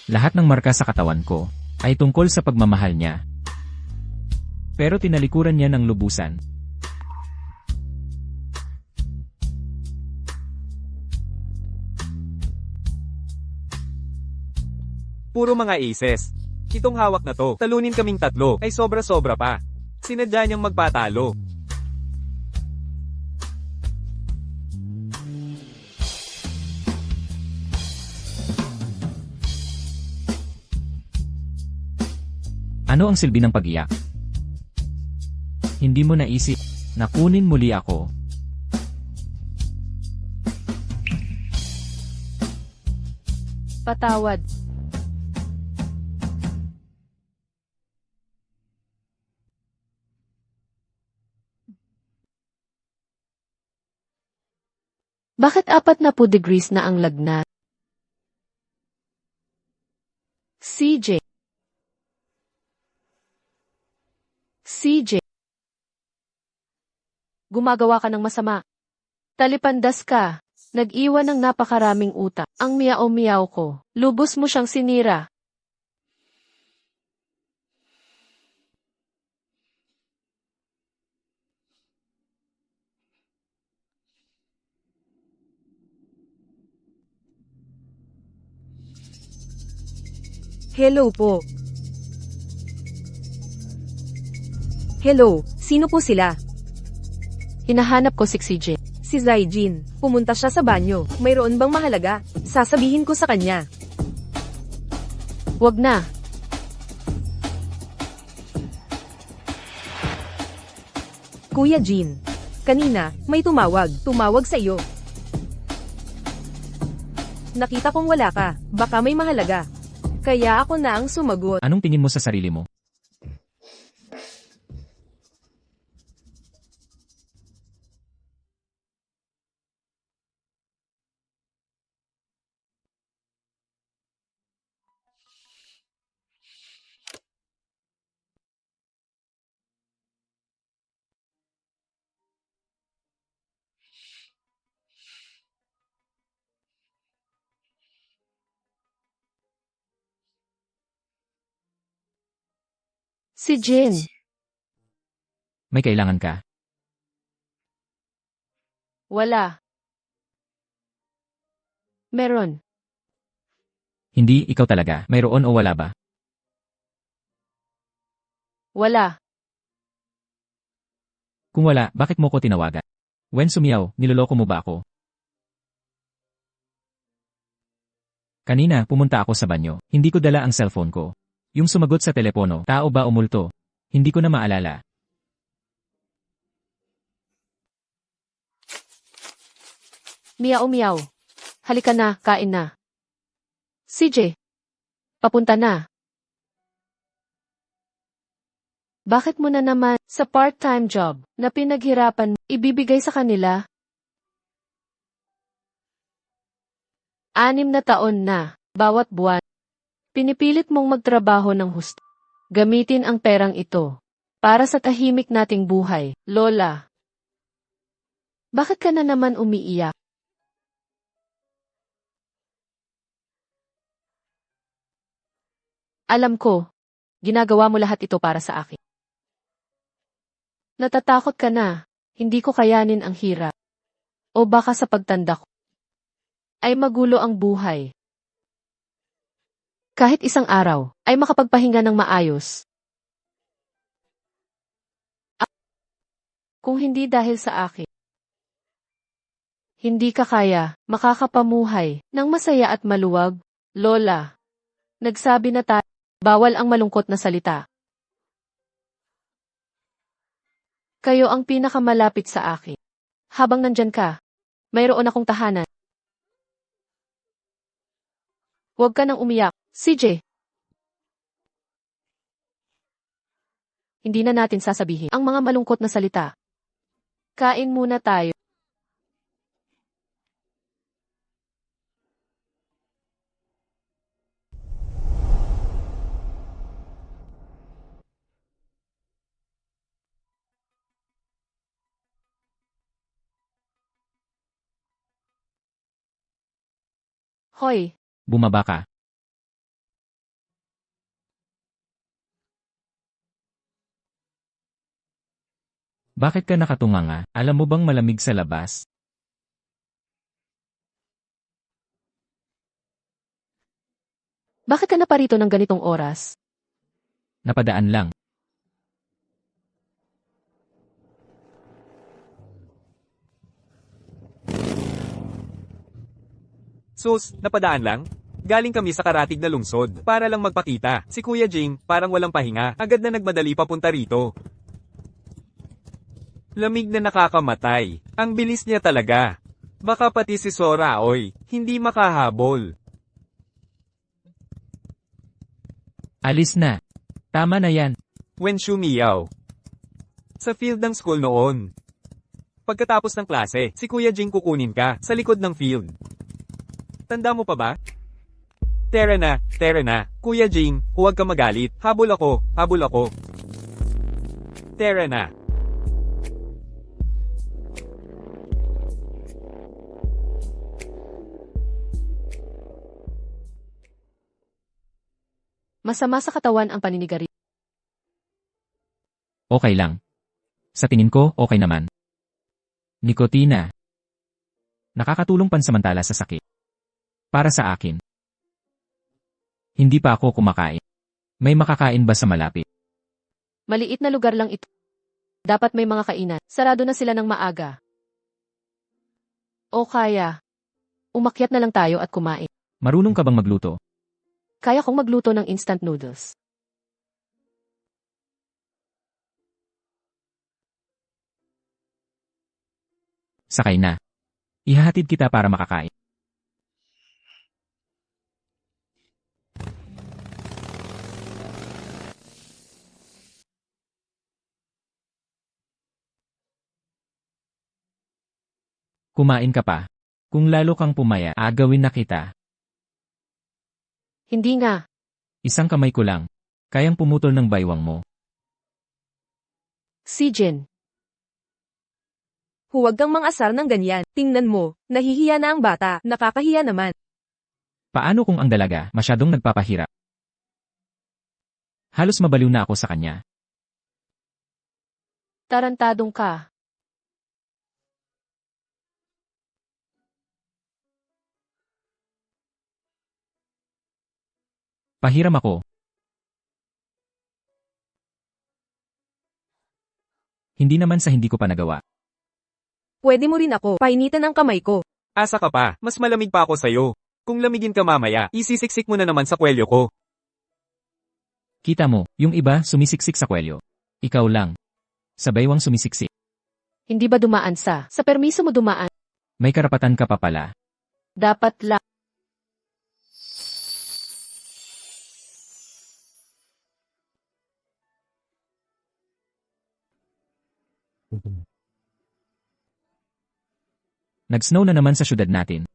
Lahat ng marka sa katawan ko ay tungkol sa pagmamahal niya. Pero tinalikuran niya ng lubusan. Puro mga aces. Itong hawak na to, talunin kaming tatlo, ay sobra-sobra pa. Sinadya niyang magpatalo. Ano ang silbi ng pag-iyak? Hindi mo naisip na kunin muli ako. Patawad. Bakit 40 degrees na ang lagnat? CJ. Gumagawa ka ng masama. Talipandas ka. Nag-iwan ng napakaraming utak. Ang miyaw-miyaw ko. Lubos mo siyang sinira. Hello po. Hello, sino po sila? Hinahanap ko si CJ. Si Zaijin. Pumunta siya sa banyo. Mayroon bang mahalaga? Sasabihin ko sa kanya. Wag na. Kuya Jin. Kanina, may tumawag. Tumawag sa iyo. Nakita kong wala ka. Baka may mahalaga. Kaya ako na ang sumagot. Anong tingin mo sa sarili mo? Si Jin. May kailangan ka? Wala. Meron. Hindi, ikaw talaga. Mayroon o wala ba? Wala. Kung wala, bakit mo ko tinawagan? When sumiyaw, niloloko mo ba ako? Kanina, pumunta ako sa banyo. Hindi ko dala ang cellphone ko. Yung sumagot sa telepono, tao ba o multo? Hindi ko na maalala. Miyaw-miyaw. Halika na, kain na. CJ. Papunta na. Bakit mo na naman sa part-time job na pinaghirapan ibibigay sa kanila? 6 na taon na, bawat buwan. Pinipilit mong magtrabaho ng husto. Gamitin ang perang ito para sa tahimik nating buhay, Lola. Bakit ka na naman umiiyak? Alam ko, ginagawa mo lahat ito para sa akin. Natatakot ka na, hindi ko kayanin ang hirap. O baka sa pagtanda ko, ay magulo ang buhay. Kahit isang araw, ay makapagpahinga ng maayos. Kung hindi dahil sa akin, hindi ka kaya makakapamuhay ng masaya at maluwag, Lola. Nagsabi na tayo, bawal ang malungkot na salita. Kayo ang pinakamalapit sa akin. Habang nandyan ka, mayroon akong tahanan. Huwag ka nang umiyak, CJ. Hindi na natin sasabihin ang mga malungkot na salita. Kain muna tayo. Hoy, Bumaba ka. Bakit ka nakatunganga? Alam mo bang malamig sa labas? bakit ka na parito ng ganitong oras? Napadaan lang. Sus, napadaan lang? Galing kami sa karatig na lungsod para lang magpakita. Si Kuya Jing, parang walang pahinga, agad na nagmadali papunta rito. Lamig na nakakamatay. Ang bilis niya talaga. Baka pati si Sora Aoy, hindi makahabol. Alis na. Tama na yan. When Shumiyaw. Sa field ng school noon. Pagkatapos ng klase, si Kuya Jing kukunin ka sa likod ng field. Tanda mo pa ba? Tara na. Kuya Jing, huwag ka magalit. Habol ako. Tara na. Masama sa katawan ang paninigarilyo. Okay lang. Sa tingin ko, okay naman. Nikotina. Nakakatulong pansamantala sa sakit. Para sa akin. Hindi pa ako kumakain. May makakain ba sa malapit? Maliit na lugar lang ito. Dapat may mga kainan. Sarado na sila ng maaga. O kaya, umakyat na lang tayo at kumain. Marunong ka bang magluto? Kaya kong magluto ng instant noodles. Sakay na. Ihahatid kita para makakain. Kumain ka pa. Kung lalo kang pumaya, agawin na kita. Hindi nga. Isang kamay ko lang. Kayang pumutol ng baywang mo. Si Jin. Huwag kang mangasar ng ganyan. Tingnan mo, nahihiya na ang bata, nakakahiya naman. Paano kung ang dalaga masyadong nagpapahirap? Halos mabaliw na ako sa kanya. Tarantadong ka. Pahiram ako. Hindi naman sa hindi ko pa nagawa. Pwede mo rin ako, painitan ang kamay ko. Asa ka pa, mas malamig pa ako sa'yo. Kung lamigin ka mamaya, isisiksik mo na naman sa kwelyo ko. Kita mo, yung iba sumisiksik sa kwelyo. Ikaw lang. Sa baywang sumisiksik. Hindi ba dumaan sa permiso mo dumaan? May karapatan ka pa pala. Dapat lang. Nag-snow na naman sa syudad natin.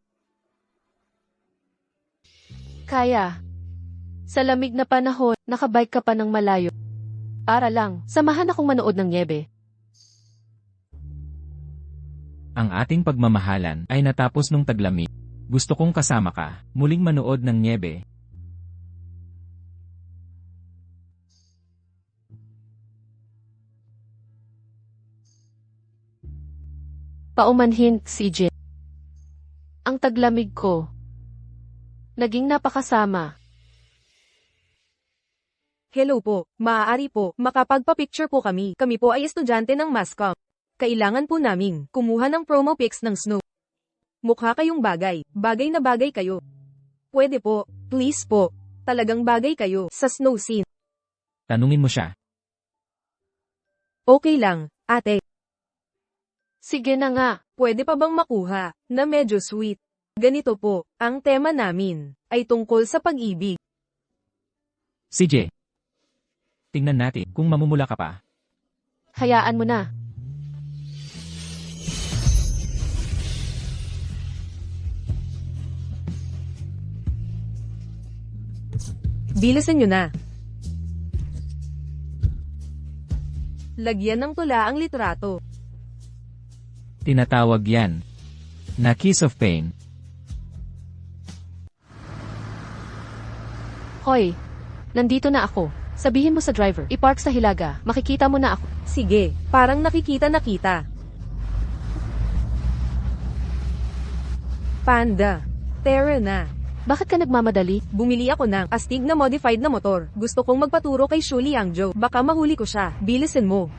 Kaya. Sa lamig na panahon, nakabike ka pa ng malayo. Para lang, samahan akong manood ng nyebe. Ang ating pagmamahalan ay natapos nung taglamig. Gusto kong kasama ka, muling manood ng nyebe. Paumanhin, si Jin. Ang taglamig ko. Naging napakasama. Hello po, maaari po, makapagpa-picture po kami. Kami po ay estudyante ng Mascom. Kailangan po naming kumuha ng promo pics ng snow. Mukha kayong bagay, bagay na bagay kayo. Pwede po, please po. Talagang bagay kayo sa snow scene. Tanungin mo siya. Okay lang, ate. Sige na nga. Pwede pa bang makuha na medyo sweet? Ganito po, ang tema namin ay tungkol sa pag-ibig. CJ. Tingnan natin kung mamumula ka pa. Hayaan mo na. Bilisan nyo na. Lagyan ng tula ang litrato. Tinatawag yan na kiss of pain. Hoy, nandito na ako. Sabihin mo sa driver, ipark sa Hilaga. Makikita mo na ako. Sige, parang nakikita na kita. Panda. Tara na. Bakit ka nagmamadali? Bumili ako ng astig na modified na motor. Gusto kong magpaturo kay Shuli Yangjo. Baka mahuli ko siya. Bilisan mo.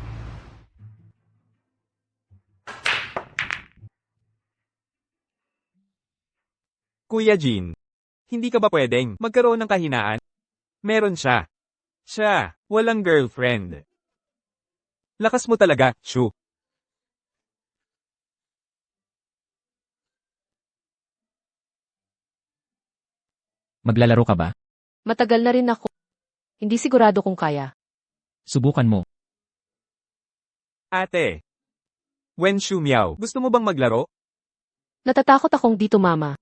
Kuya Jin, hindi ka ba pwedeng magkaroon ng kahinaan? Meron siya. Siya, walang girlfriend. Lakas mo talaga, Shu. Maglalaro ka ba? Matagal na rin ako. Hindi sigurado kung kaya. Subukan mo. Ate. Wen Shu Miao, gusto mo bang maglaro? Natatakot akong dito mama.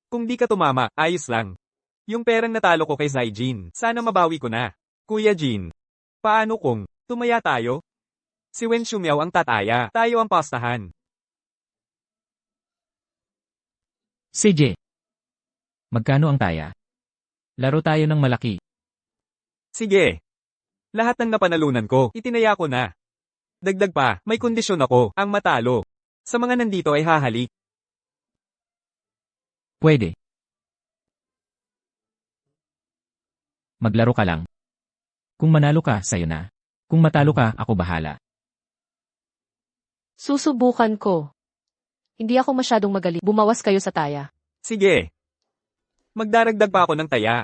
Kung di ka tumama, ayos lang. Yung perang natalo ko kay Zaijin, sana mabawi ko na. Kuya Jin, paano kung tumaya tayo? Si Wen Shu Miao ang tataya, tayo ang pastahan. CJ. Magkano ang taya? Laro tayo ng malaki. Sige. Lahat ng napanalunan ko, itinaya ko na. Dagdag pa, may kondisyon ako, ang matalo. Sa mga nandito ay hahalik. Pwede. Maglaro ka lang. Kung manalo ka, sayo na. Kung matalo ka, ako bahala. Susubukan ko. Hindi ako masyadong magaling. Bumawas kayo sa taya. Sige. Magdaragdag pa ako ng taya.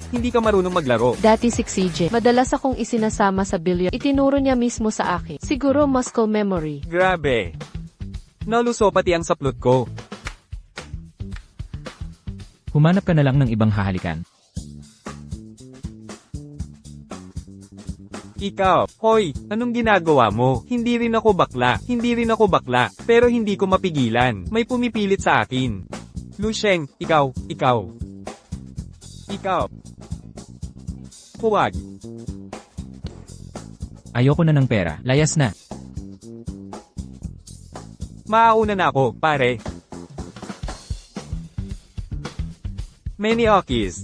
Hindi ka marunong maglaro. Dati si CJ. Madalas akong isinasama sa billiard. Itinuro niya mismo sa akin. Siguro muscle memory. Grabe. Naluso pati ang saplot ko. Humanap ka na lang ng ibang hahalikan. Ikaw, hoy, anong ginagawa mo? Hindi rin ako bakla. Hindi rin ako bakla. Pero hindi ko mapigilan. May pumipilit sa akin. Lusheng, ikaw. Huwag. Ayoko na ng pera, layas na. Maauna na ako, pare. Many okis.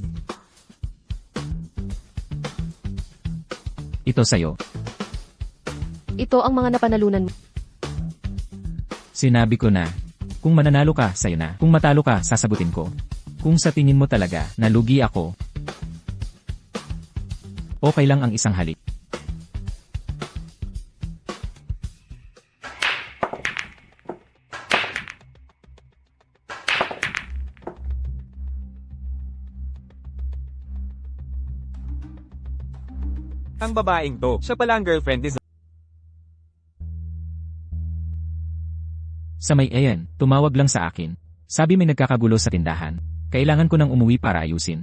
Ito sayo. Ito ang mga napanalunan mo. Sinabi ko na. Kung mananalo ka, sayo na. Kung matalo ka, sasagutin ko. Kung sa tingin mo talaga, nalugi ako, okay lang ang isang halik. Ang babaeng to, siya pala ang girlfriend ni Sa may ayan, tumawag lang sa akin. Sabi may nagkakagulo sa tindahan. Kailangan ko nang umuwi para ayusin.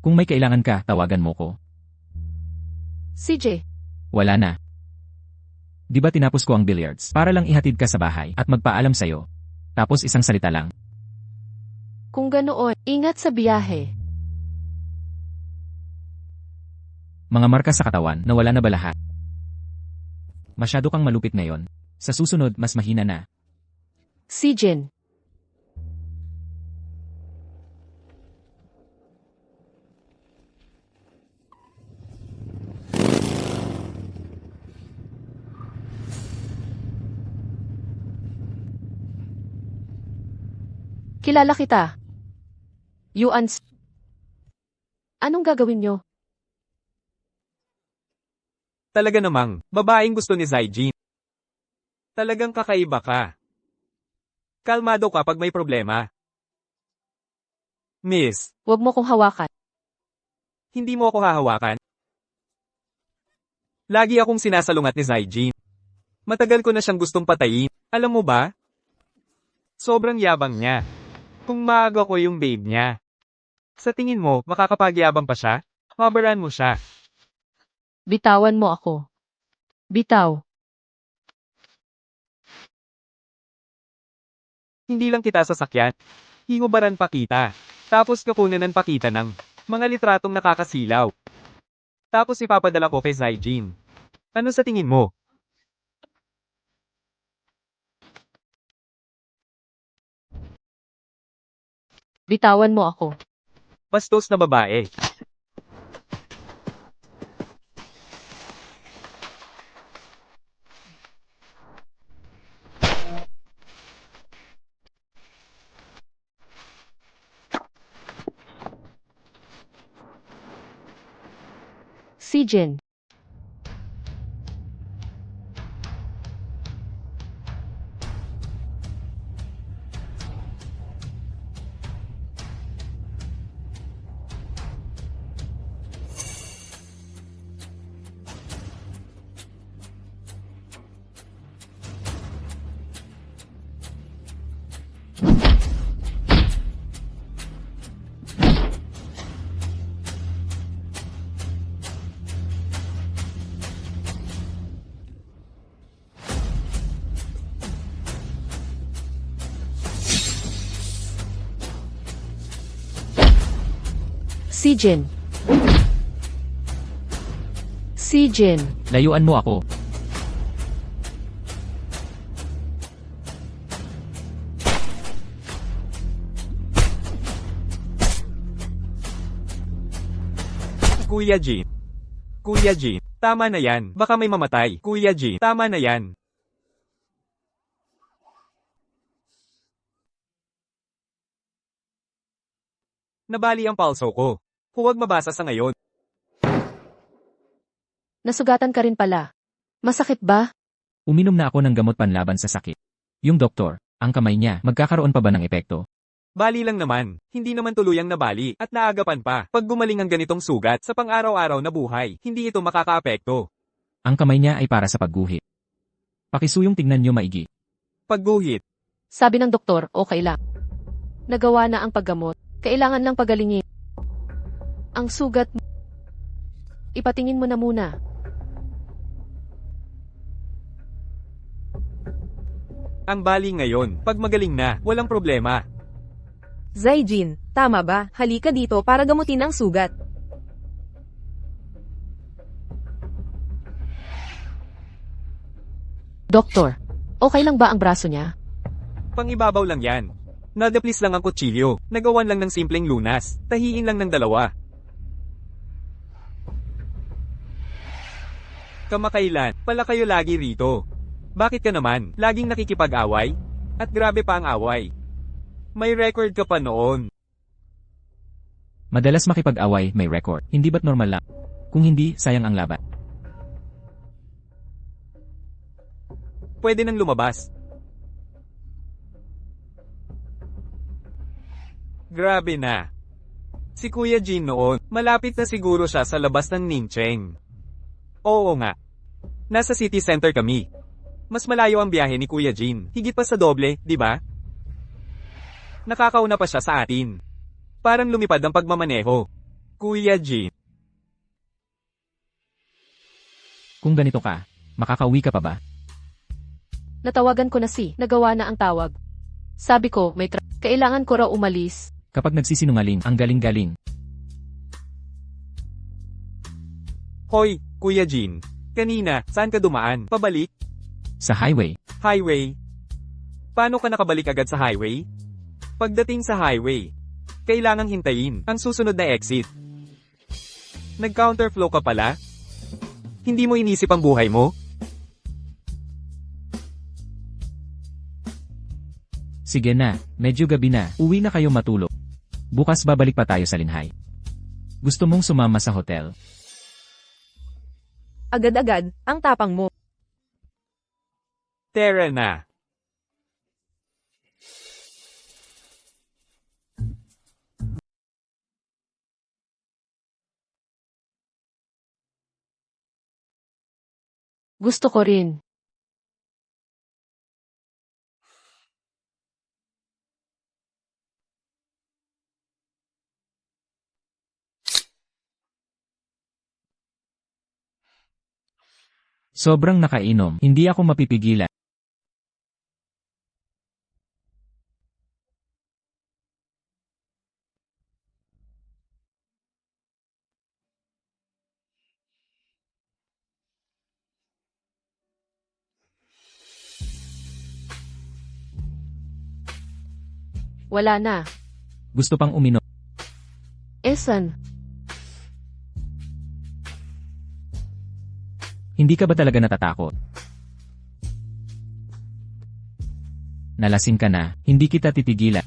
Kung may kailangan ka, tawagan mo ko. CJ. Wala na. Di ba tinapos ko ang billiards para lang ihatid ka sa bahay at magpaalam sa'yo? Tapos isang salita lang. Kung ganoon, ingat sa biyahe. Mga marka sa katawan, nawala na ba lahat? Masyado kang malupit ngayon. Sa susunod, mas mahina na. CJ. Kilala kita. Yuan. Anong gagawin nyo? Talaga namang, babaeng gusto ni Zaijin. Talagang kakaiba ka. Kalmado ka pag may problema. Miss, Huwag mo kong hawakan. hindi mo ako hahawakan. Lagi akong sinasalungat ni Zaijin. Matagal ko na siyang gustong patayin. Alam mo ba? Sobrang yabang niya. Kung maaga ko yung babe niya. Sa tingin mo, makakapagyabang pa siya? Habaran mo siya. Bitawan mo ako. Bitaw. Hindi lang kita sasakyan. Hihubaran pa kita. Tapos kapunan pa kita ng mga litratong nakakasilaw. Tapos ipapadala ko kay Zaijin. Ano sa tingin mo? Bitawan mo ako. Bastos na babae. CJ. CJ. Si Jin, Layuan mo ako. Kuya Jin. Kuya Jin, tama na yan. Baka may mamatay. Kuya Jin, tama na yan. Nabali ang palso ko. Huwag mabasa sa ngayon. nasugatan ka rin pala. Masakit ba? Uminom na ako ng gamot panlaban sa sakit. Yung doktor, ang kamay niya, magkakaroon pa ba ng epekto? Bali lang naman. Hindi naman tuluyang nabali at naagapan pa. Pag gumaling ang ganitong sugat sa pang-araw-araw na buhay, hindi ito makakaapekto. Ang kamay niya ay para sa pagguhit. Pakisuyong tignan niyo maigi. Pagguhit. Sabi ng doktor, okay lang. Nagawa na ang paggamot. Kailangan lang pagalingin. Ang sugat mo. Ipatingin mo na muna. Ang bali ngayon, pag magaling na, walang problema. Zaijin, tama ba? Halika dito para gamutin ang sugat. Doktor, okay lang ba ang braso niya? Pangibabaw lang yan. Nadaplis lang ang kutsilyo. Nagawan lang ng simpleng lunas. Tahiin lang ng dalawa. Kamakailan, pala kayo lagi rito. Bakit ka naman, laging nakikipag-away? At grabe pa ang away. May record ka pa noon. Madalas makipag-away, may record. Hindi ba't normal lang? Kung hindi, sayang ang laban. Pwede nang lumabas. Grabe na. Si Kuya Jin noon, malapit na siguro siya sa labas ng Ningcheng. Oo nga. Nasa city center kami. Mas malayo ang biyahe ni Kuya Jin, higit pa sa doble, di ba? Nakakauna pa siya sa atin. Parang lumipad ang pagmamaneho. Kuya Jin. Kung ganito ka, makakauwi ka pa ba? Natawagan ko na nagawa na ang tawag. Sabi ko, kailangan ko raw umalis. Kapag nagsisinungaling, ang galing-galing. Hoy, Kuya Jin. Kanina, saan ka dumaan? Pabalik? Sa highway, Highway. Paano ka nakabalik agad sa highway? Pagdating sa highway, kailangang hintayin ang susunod na exit. Nag-counterflow ka pala? Hindi mo inisip ang buhay mo? sige na, medyo gabi na, uwi na kayo matulog. Bukas babalik pa tayo sa Linhay. Gusto mong sumama sa hotel? Agad-agad, ang tapang mo. Tara na. Gusto ko rin. Sobrang nakainom, hindi ako mapipigilan. Wala na. Gusto pang uminom. Esan, Hindi ka ba talaga natatakot? Nalasing ka na, hindi kita titigilan.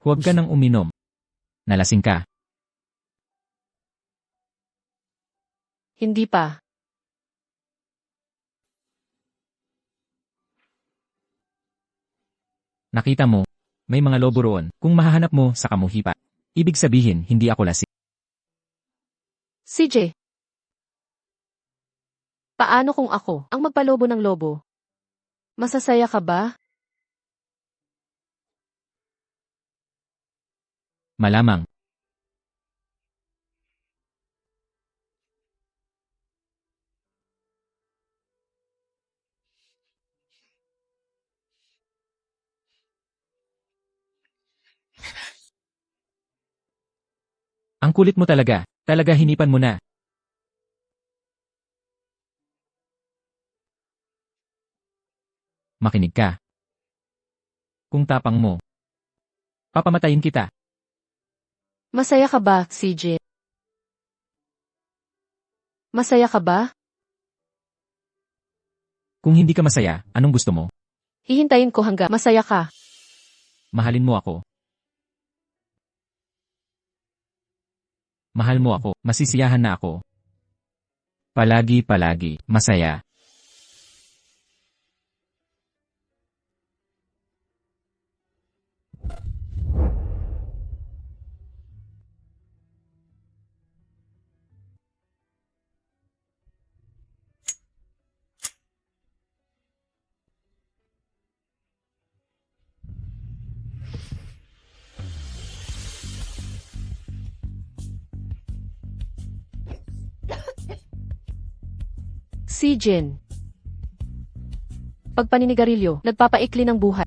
Huwag ka nang uminom. Nalasing ka. hindi pa. Nakita mo, may mga lobo roon, kung mahahanap mo sa kamuhipa. Ibig sabihin, hindi ako lasing. CJ. Paano kung ako ang magpalobo ng lobo? Masasaya ka ba? Malamang. Ang kulit mo talaga. Talaga hinipan mo na. Makinig ka. Kung tapang mo, papamatayin kita. Masaya ka ba, CJ? Masaya ka ba? Kung hindi ka masaya, anong gusto mo? Hihintayin ko hanggang masaya ka. Mahalin mo ako. Mahal mo ako, masisiyahan na ako. Palagi, masaya. CJ. Pagpaninigarilyo, nagpapaikli ng buhay.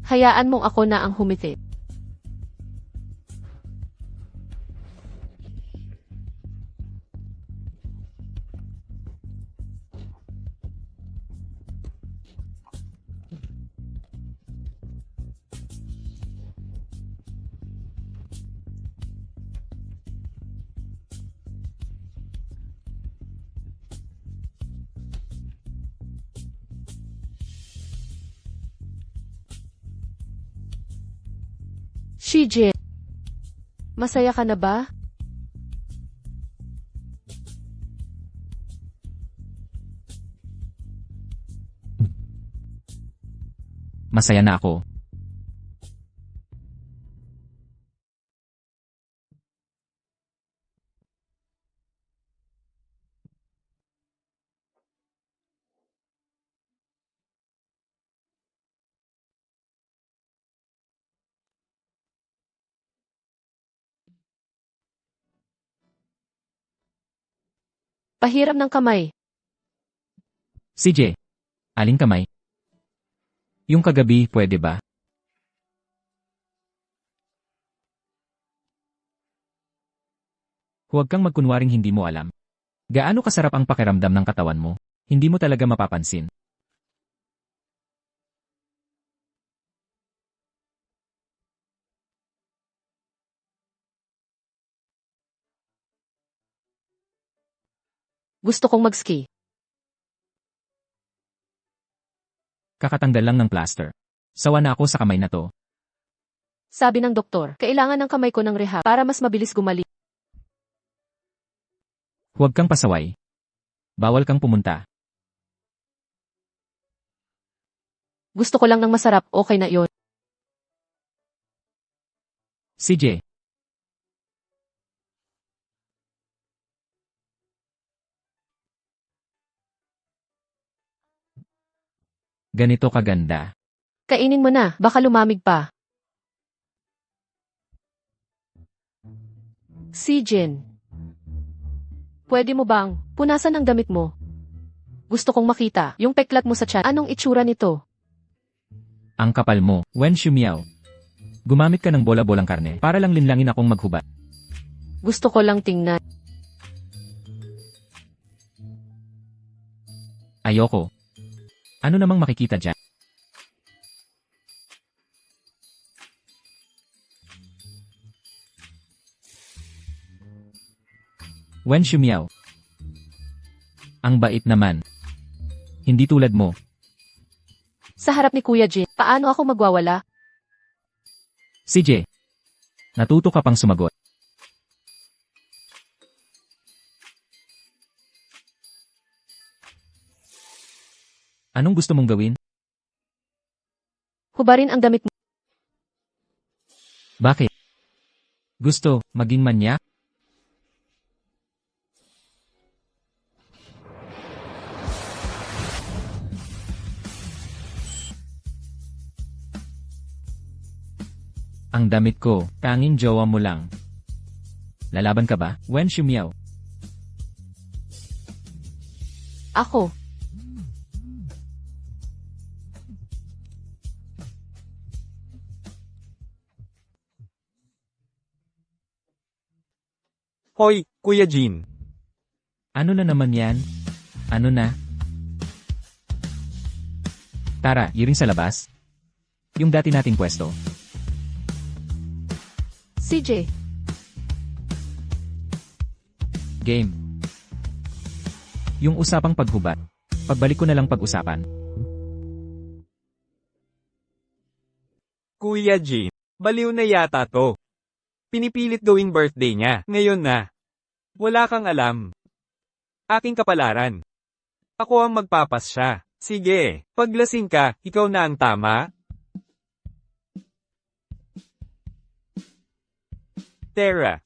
Hayaan mong ako na ang humiti. CJ. Masaya ka na ba? Masaya na ako. Pahiram ng kamay. CJ, aling kamay? Yung kagabi, pwede ba? Huwag kang magkunwaring hindi mo alam. Gaano kasarap ang pakiramdam ng katawan mo, hindi mo talaga mapapansin. Gusto kong mag-ski. Kakatanggal lang ng plaster. Sawa na ako sa kamay na to. Sabi ng doktor, kailangan ng kamay ko ng rehab para mas mabilis gumaling. Huwag kang pasaway. Bawal kang pumunta. Gusto ko lang ng masarap, okay na yon. CJ. Ganito kaganda. Kainin mo na, baka lumamig pa. CJ. Pwede mo bang punasan ang damit mo? Gusto kong makita yung peklat mo sa tiyan. Anong itsura nito? Ang kapal mo, Wen Shumiao. Gumamit ka ng bola-bolang karne para lang linlangin akong maghubad. Gusto ko lang tingnan. Ayoko. Ano namang makikita dyan? Wen Shumiao. Ang bait naman. Hindi tulad mo. Sa harap ni Kuya Jin, paano ako magwawala? CJ. Natuto ka pang sumagot. Anong gusto mong gawin? Hubarin ang damit mo. Bakit? Gusto maging manyak? Ang damit ko, tanging jowa mo lang. Lalaban ka ba, Wen Shumiao? Ako. Hoy, Kuya Jean. Ano na naman yan? Ano na? Tara, iring sa labas. Yung dati nating pwesto. CJ. Game. Yung usapang paghubad. Pagbalik ko na lang pag-usapan. Kuya Jean, baliw na yata to. Pinipilit gawing birthday niya, ngayon na. Wala kang alam. Aking kapalaran. Ako ang magpapasya. Sige, paglasing ka, ikaw na ang tama. Tara.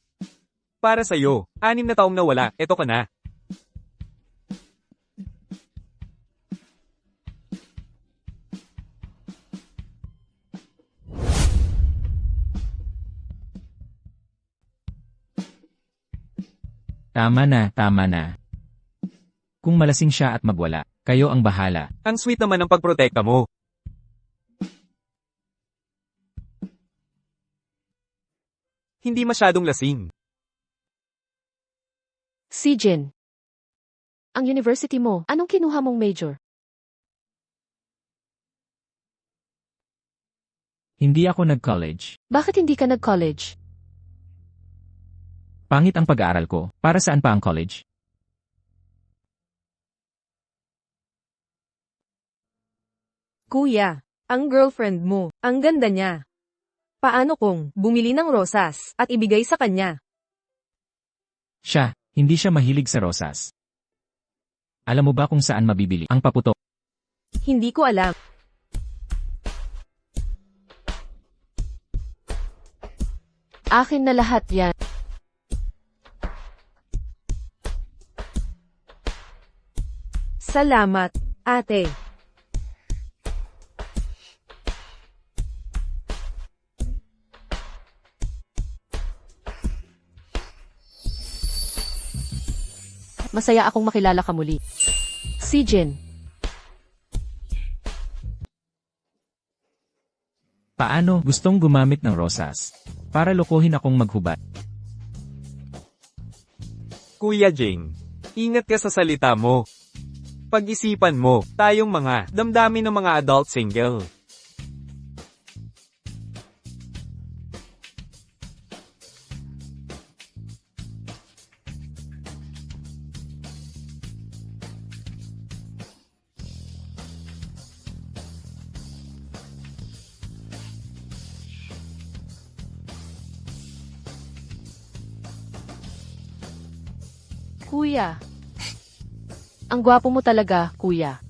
Para sa'yo, 6 na taong nawala, eto ka na. Tama na, tama na. Kung malasing siya at magwala, kayo ang bahala. Ang sweet naman ng pagprotekta mo. Hindi masyadong lasing. CJ. Ang university mo, anong kinuha mong major? Hindi ako nag-college. Bakit hindi ka nag-college? Pangit ang pag-aaral ko. Para saan pa ang college? Kuya, ang girlfriend mo, ang ganda niya. Paano kung bumili ng rosas at ibigay sa kanya? Siya, hindi siya mahilig sa rosas. Alam mo ba kung saan mabibili ang paputok? Hindi ko alam. Akin na lahat yan. Salamat, ate. Masaya akong makilala ka muli. CJ. Paano gustong gumamit ng rosas? Para lokohin akong maghubad. Kuya Jing, ingat ka sa salita mo. Pag-isipan mo, tayong mga damdamin ng mga adult single. Kuya. Ang gwapo mo talaga, kuya.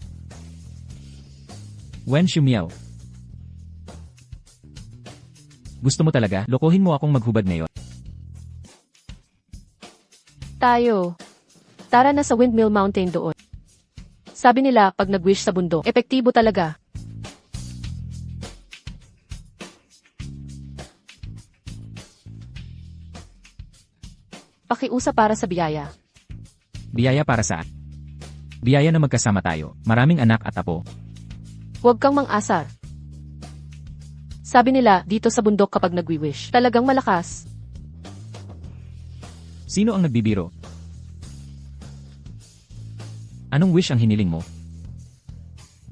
Wen Shumiao. Gusto mo talaga, lokohin mo akong maghubad ngayon. Tayo. Tara na sa Windmill Mountain doon. Sabi nila, pag nag-wish sa bundok, epektibo talaga. Pakiusap para sa biyaya. Biyaya para saan? Biyaya na magkasama tayo, maraming anak at apo. Huwag kang mang-asar. Sabi nila, dito sa bundok kapag nagwi-wish, talagang malakas. Sino ang nagbibiro? Anong wish ang hiniling mo?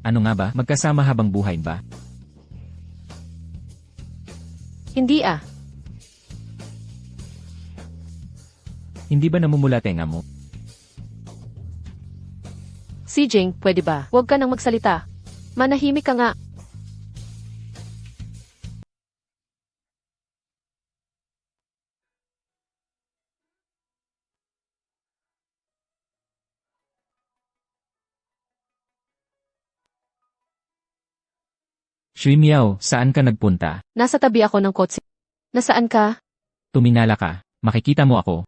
Ano nga ba, magkasama habang buhay ba? Hindi ah. Hindi ba namumula tenga mo? CJ, pwede ba? Huwag ka nang magsalita. Manahimik ka nga. Shui Miao, saan ka nagpunta? Nasa tabi ako ng kotse. Nasaan ka? Tuminala ka, makikita mo ako.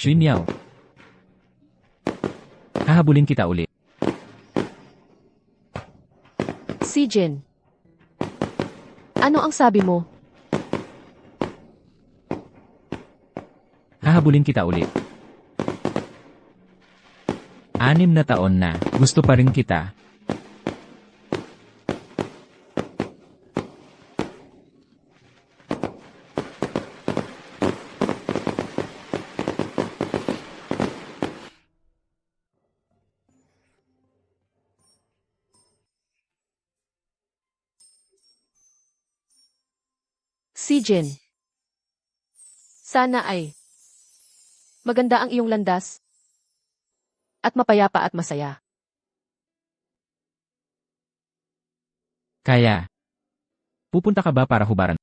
Xumiao. Hahabulin kita ulit. Si Jin. Ano ang sabi mo? Hahabulin kita ulit. 6 na taon na, gusto pa rin kita. Si Jin. Sana ay maganda ang iyong landas at mapayapa at masaya. Kaya, pupunta ka ba para hubaran?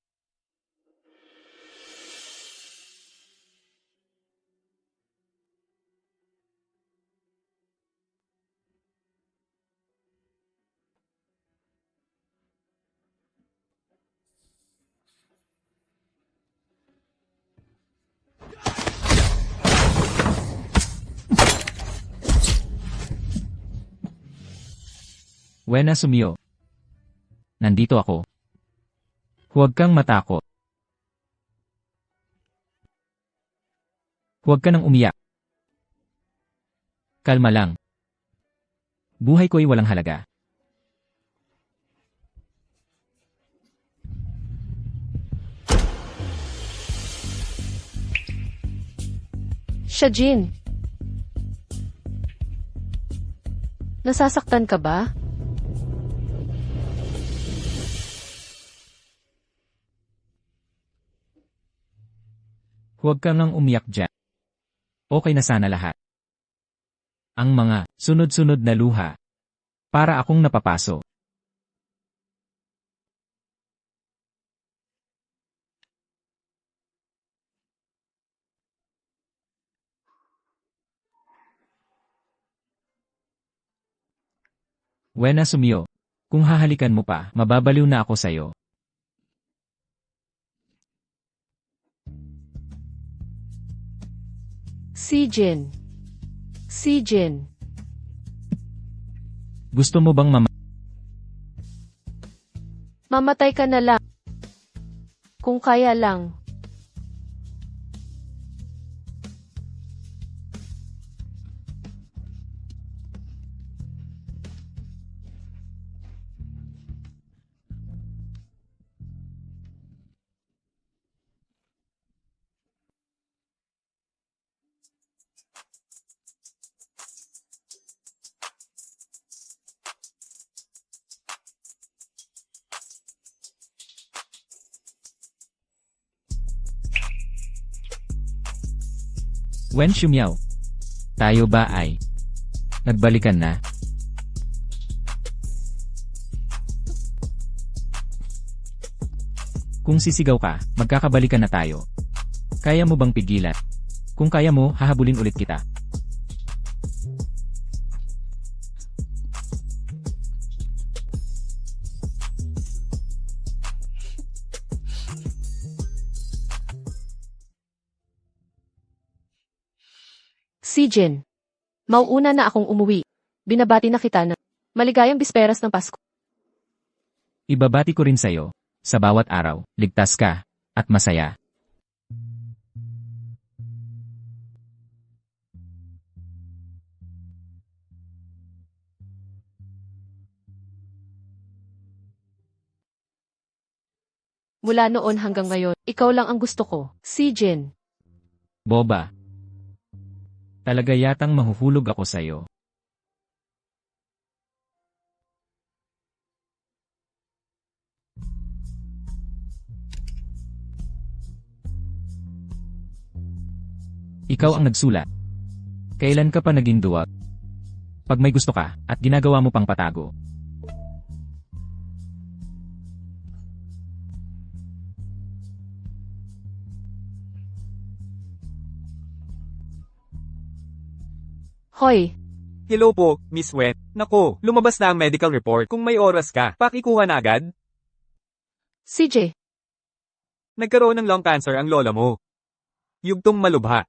Wena Sumio. Nandito ako. Huwag kang matakot. Huwag ka nang umiyak. Kalma lang. Buhay ko'y walang halaga. Siya Jin. Nasasaktan ka ba? Huwag kang nang umiyak dyan. Okay na sana lahat. Ang mga sunod-sunod na luha. Para akong napapaso. Wena Sumio. Kung hahalikan mo pa, mababaliw na ako sa'yo. Si Jin. Si Jin. Gusto mo bang Mamatay ka na lang. Kung kaya lang. Wen Xumiao. Tayo ba ay nagbalikan na? Kung sisigaw ka, magkakabalikan na tayo. Kaya mo bang pigilan? Kung kaya mo, hahabulin ulit kita. Si Jin. Mauuna na akong umuwi. Binabati na kita na maligayang bisperas ng Pasko. Ibabati ko rin sa'yo. Sa bawat araw, ligtas ka, at masaya. Mula noon hanggang ngayon, ikaw lang ang gusto ko. Si Jin. Boba. Talaga yatang mahuhulog ako sa'yo. Ikaw ang nagsulat. Kailan ka pa naging duwag? Pag may gusto ka, at ginagawa mo pang patago. Hoy, Hello po, Miss Wen. Nako, lumabas na ang medical report. Kung may oras ka, pakikuha na agad. CJ. Nagkaroon ng lung cancer ang lola mo. Yugtong malubha.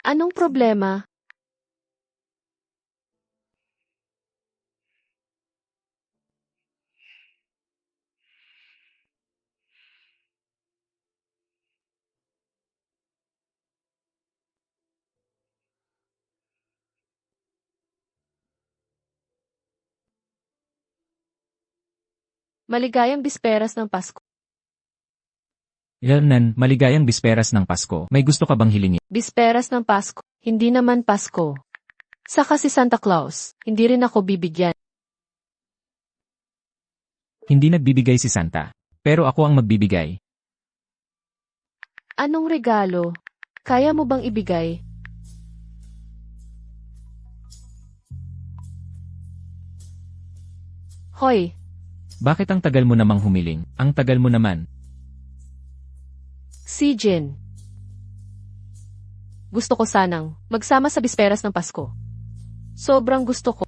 Anong problema? Maligayang bisperas ng Pasko. Hernan, maligayang bisperas ng Pasko. May gusto ka bang hilingin? Bisperas ng Pasko. Hindi naman Pasko. Saka si Santa Claus, hindi rin ako bibigyan. Hindi nagbibigay si Santa. Pero ako ang magbibigay. Anong regalo? Kaya mo bang ibigay? Hoy, Bakit ang tagal mo namang humiling? Ang tagal mo naman. si Jin. Gusto ko sanang magsama sa bisperas ng Pasko. Sobrang gusto ko.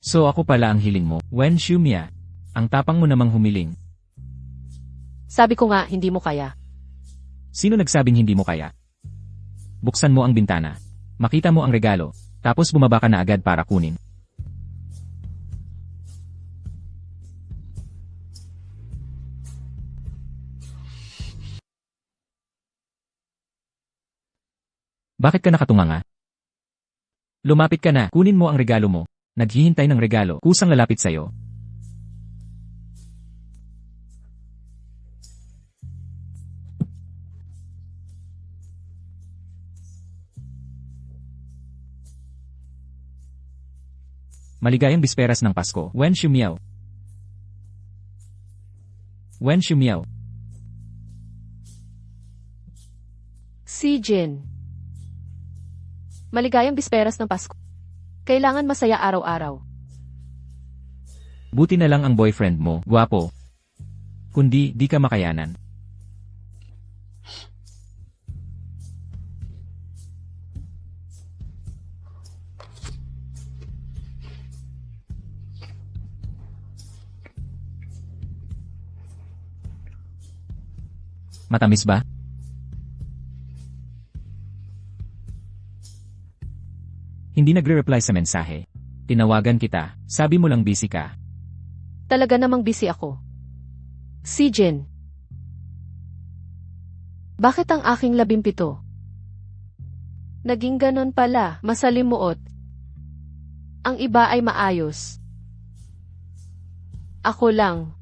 So ako pala ang hiling mo, Wen Shumia. Ang tapang mo namang humiling. Sabi ko nga, hindi mo kaya. Sino nagsabing hindi mo kaya? Buksan mo ang bintana. Makita mo ang regalo. Tapos bumaba ka na agad para kunin. Bakit ka nakatunganga? Lumapit ka na, kunin mo ang regalo mo. Naghihintay ng regalo, kusang lalapit sa'yo. Maligayang bisperas ng Pasko, Wen Shumiao. Wen Shumiao. Si Jin. Maligayang bisperas ng Pasko. Kailangan masaya araw-araw. Buti na lang ang boyfriend mo, gwapo. Kundi, di ka makayanan. Matamis ba? Hindi nagre-reply sa mensahe. Tinawagan kita, sabi mo lang busy ka. Talaga namang busy ako. Si Jin. Bakit ang aking 17? Naging ganon pala, masalimuot. Ang iba ay maayos. Ako lang.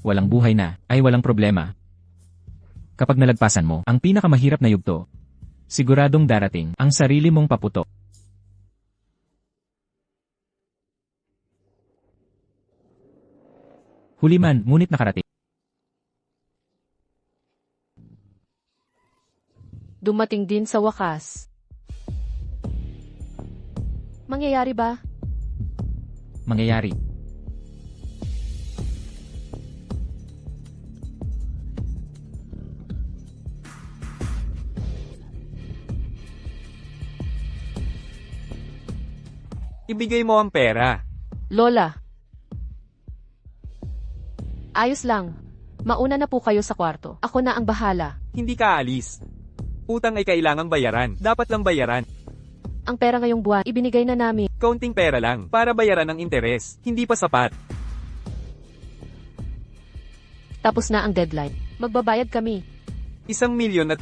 Walang buhay na, ay walang problema. Kapag nalagpasan mo ang pinakamahirap na yugto, siguradong darating ang sarili mong paputok. Huli man, ngunit nakarating. Dumating din sa wakas. Mangyayari ba? Mangyayari. Ibigay mo ang pera. Lola. Ayos lang. Mauna na po kayo sa kwarto. Ako na ang bahala. Hindi ka aalis. Utang ay kailangang bayaran. Dapat lang bayaran. Ang pera ngayong buwan, ibinigay na namin. Kaunting pera lang para bayaran ang interes. Hindi pa sapat. Tapos na ang deadline. Magbabayad kami. 1,500,000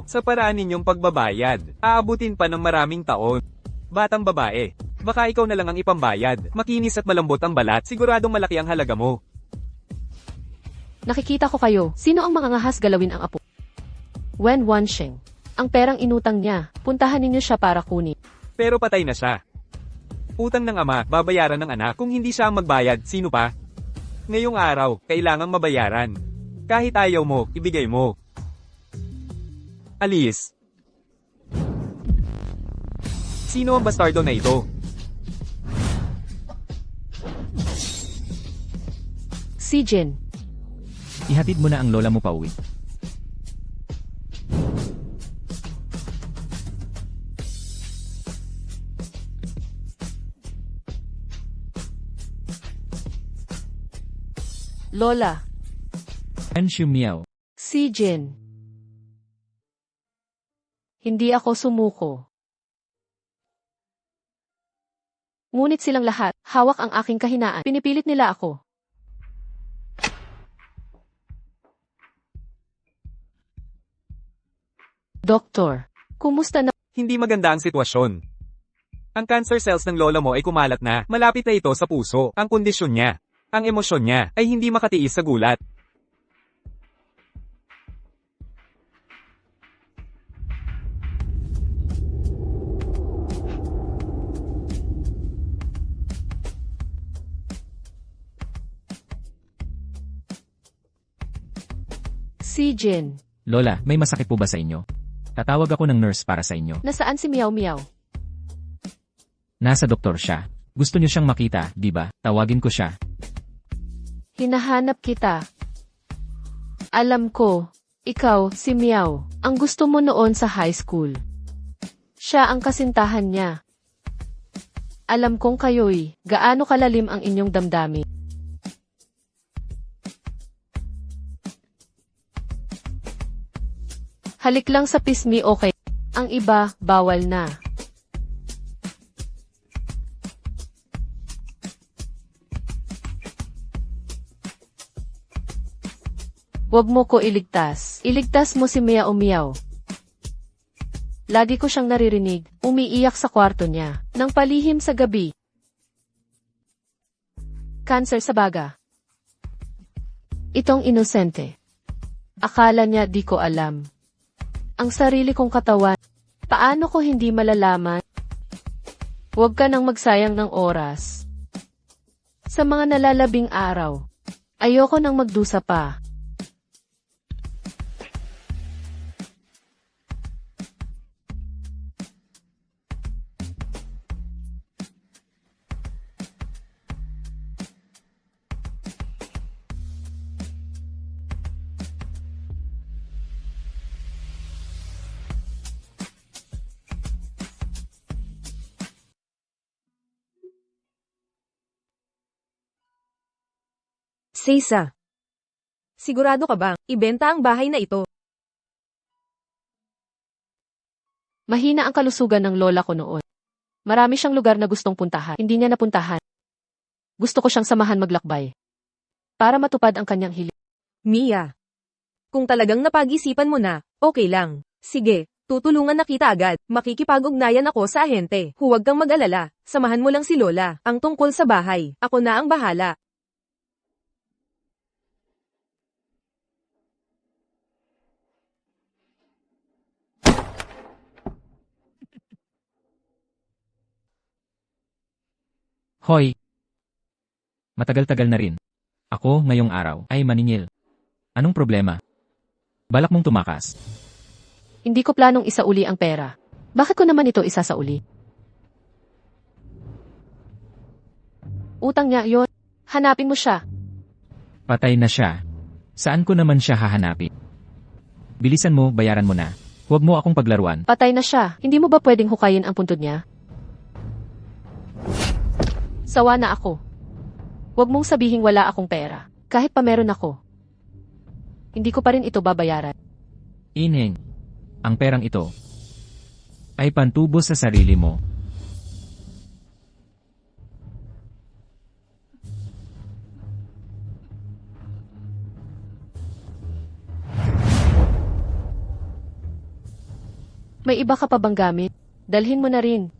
sa paraan ninyong pagbabayad. Aabutin pa ng maraming taon. Batang babae. Baka ikaw na lang ang ipambayad. Makinis at malambot ang balat. Siguradong malaki ang halaga mo. Nakikita ko kayo. Sino ang mangangahas galawin ang apo? Wen Wansheng. Ang perang inutang niya, puntahan ninyo siya para kunin. Pero patay na siya. Utang ng ama, babayaran ng anak. Kung hindi siya ang magbayad, sino pa? Ngayong araw, kailangang mabayaran. Kahit ayaw mo, ibigay mo. Alis. Sino ang bastardo na ito? Si Jin. Ihatid mo na ang lola mo pauwi. Lola. Wen Shumiao. Si Jin. Hindi ako sumuko. Ngunit silang lahat, hawak ang aking kahinaan. Pinipilit nila ako. Doktor, kumusta na? Hindi maganda ang sitwasyon. Ang cancer cells ng lola mo ay kumalat na. Malapit na ito sa puso. Ang kondisyon niya, ang emosyon niya, ay hindi makatiis sa gulat. Si Jin. Lola, may masakit po ba sa inyo? Tatawag ako ng nurse para sa inyo. Nasaan si Meow Meow? Nasa doktor siya. Gusto niyo siyang makita, di ba? Tawagin ko siya. Hinahanap kita. Alam ko, ikaw, si Meow, ang gusto mo noon sa high school. Siya ang kasintahan niya. Alam kong kayo'y, gaano kalalim ang inyong damdamin. Halik lang sa pismi, okay. Ang iba, bawal na. Huwag mo ko iligtas. Iligtas mo si Meow Meow. Lagi ko siyang naririnig, umiiyak sa kwarto niya, nang palihim sa gabi. Cancer sa baga. Itong inosente. Akala niya di ko alam. Ang sarili kong katawan. Paano ko hindi malalaman? Huwag ka nang magsayang ng oras. Sa mga nalalabing araw, ayoko nang magdusa pa. Seiza. Sigurado ka bang ibenta ang bahay na ito? Mahina ang kalusugan ng lola ko noon. Marami siyang lugar na gustong puntahan. Hindi niya napuntahan. Gusto ko siyang samahan maglakbay. Para matupad ang kanyang hiling. Mia. Kung talagang napag-isipan mo na, okay lang. Sige, tutulungan na kita agad. Makikipag-ugnayan ako sa ahente. Huwag kang mag-alala. Samahan mo lang si Lola. Ang tungkol sa bahay, ako na ang bahala. Hoy! Matagal-tagal na rin. Ako, ngayong araw, ay maningil. Anong problema? Balak mong tumakas. Hindi ko planong isauli ang pera. Bakit ko naman ito isasauli? Utang niya yon. Hanapin mo siya. Patay na siya. Saan ko naman siya hahanapin? Bilisan mo, bayaran mo na. Huwag mo akong paglaruan. Patay na siya. Hindi mo ba pwedeng hukayin ang puntod niya? Sawa na ako. Huwag mong sabihing wala akong pera. Kahit pa meron ako. Hindi ko pa rin ito babayaran. Ineng, ang perang ito ay pantubo sa sarili mo. May iba ka pa bang gamit? Dalhin mo na rin.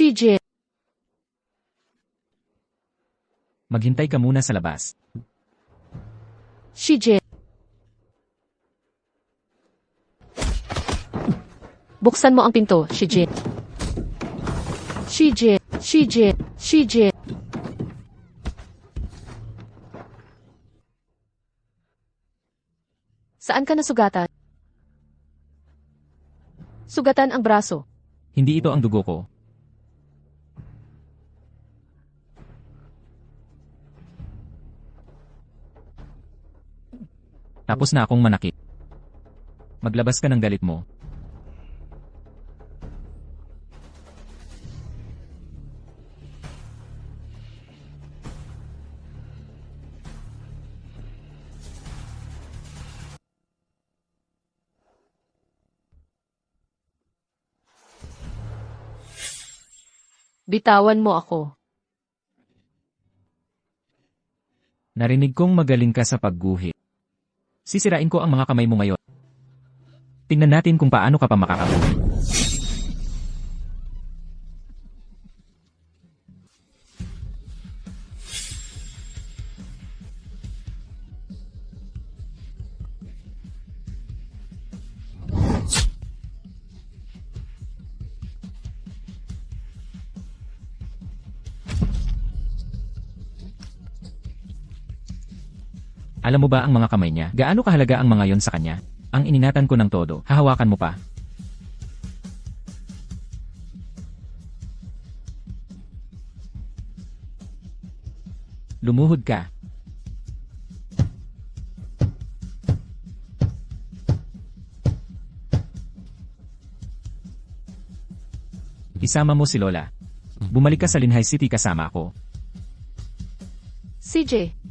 Shijin, Maghintay ka muna sa labas. Shijin. Buksan mo ang pinto, Shijin. Shijin, Shijin, Shijin. Saan ka nasugatan? Sugatan ang braso. Hindi ito ang dugo ko. Tapos na akong manakit. Maglabas ka ng galit mo. Bitawan mo ako. Narinig kong magaling ka sa pagguhit. Sisirain ko ang mga kamay mo ngayon. Tingnan natin kung paano ka pa makakaguhit. Alam mo ba ang mga kamay niya? Gaano kahalaga ang mga yon sa kanya? Ang ininatan ko ng todo, hahawakan mo pa. Lumuhod ka. Isama mo si Lola. Bumalik ka sa Linhay City kasama ako. CJ.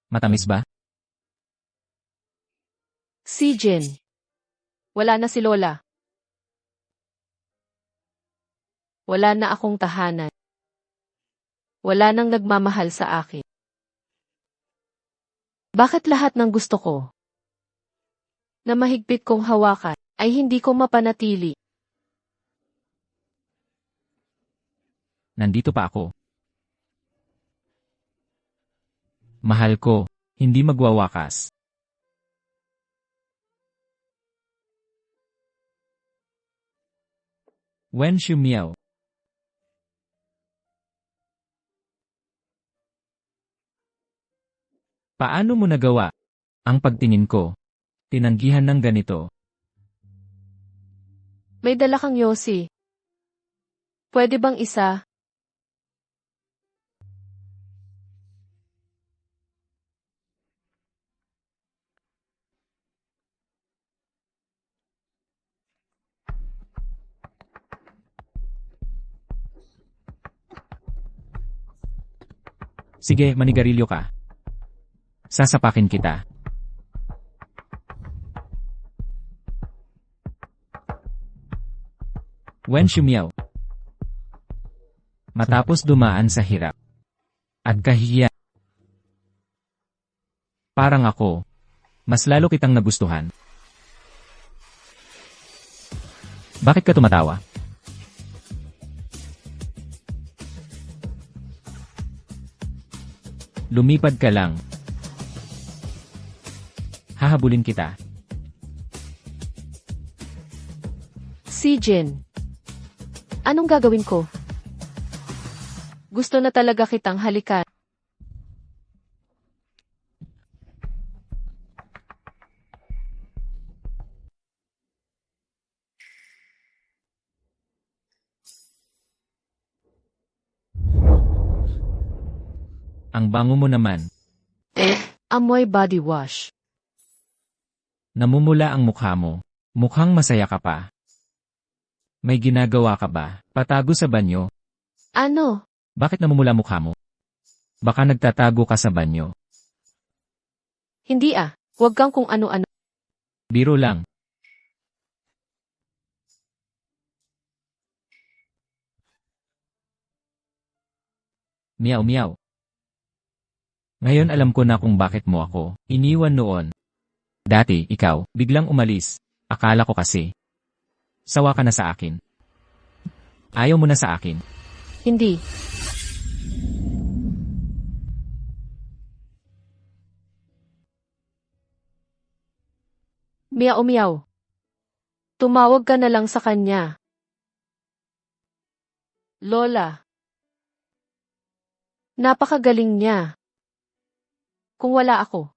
Matamis ba? Si Jin. Wala na si Lola. Wala na akong tahanan. Wala nang nagmamahal sa akin. Bakit lahat ng gusto ko na mahigpit kong hawakan ay hindi ko mapanatili? Nandito pa ako. Mahal ko, hindi magwawakas. Wen Shumiao. Paano mo nagawa ang pagtingin ko? Tinanggihan ng ganito. May dala kang yosi. Pwede bang isa? Sige, manigarilyo ka. Sasapakin kita. Wen Shumiao. Matapos dumaan sa hirap at kahihiyan, parang ako, mas lalo kitang nagustuhan. Bakit ka tumatawa? Lumipad ka lang. Hahabulin kita. Si Jin. Anong gagawin ko? Gusto na talaga kitang halikan. Ang bango mo naman. Amoy body wash. Namumula ang mukha mo. Mukhang masaya ka pa. May ginagawa ka ba? Patago sa banyo? Ano? Bakit namumula mukha mo? Baka nagtatago ka sa banyo. Hindi ah. Huwag kang kung ano-ano. Biro lang. Meow meow. Ngayon alam ko na kung bakit mo ako iniwan noon. Dati, ikaw, biglang umalis. Akala ko kasi. Sawa ka na sa akin. Ayaw mo na sa akin. Hindi. Meow meow. Tumawag ka na lang sa kanya. Lola. Napakagaling niya. Kung wala ako.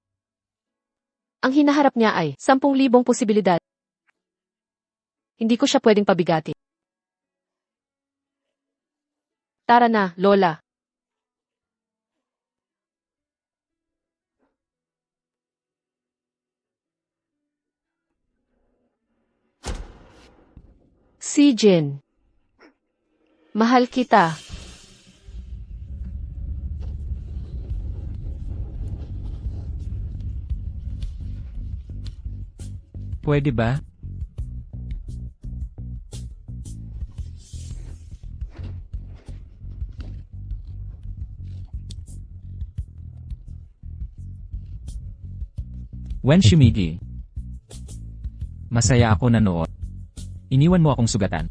Ang hinaharap niya ay 10,000 posibilidad. Hindi ko siya pwedeng pabigati. Tara na, Lola. Si Jin. Mahal kita. Pwede ba? When Shimigi. Masaya ako na noon. Iniwan mo akong sugatan.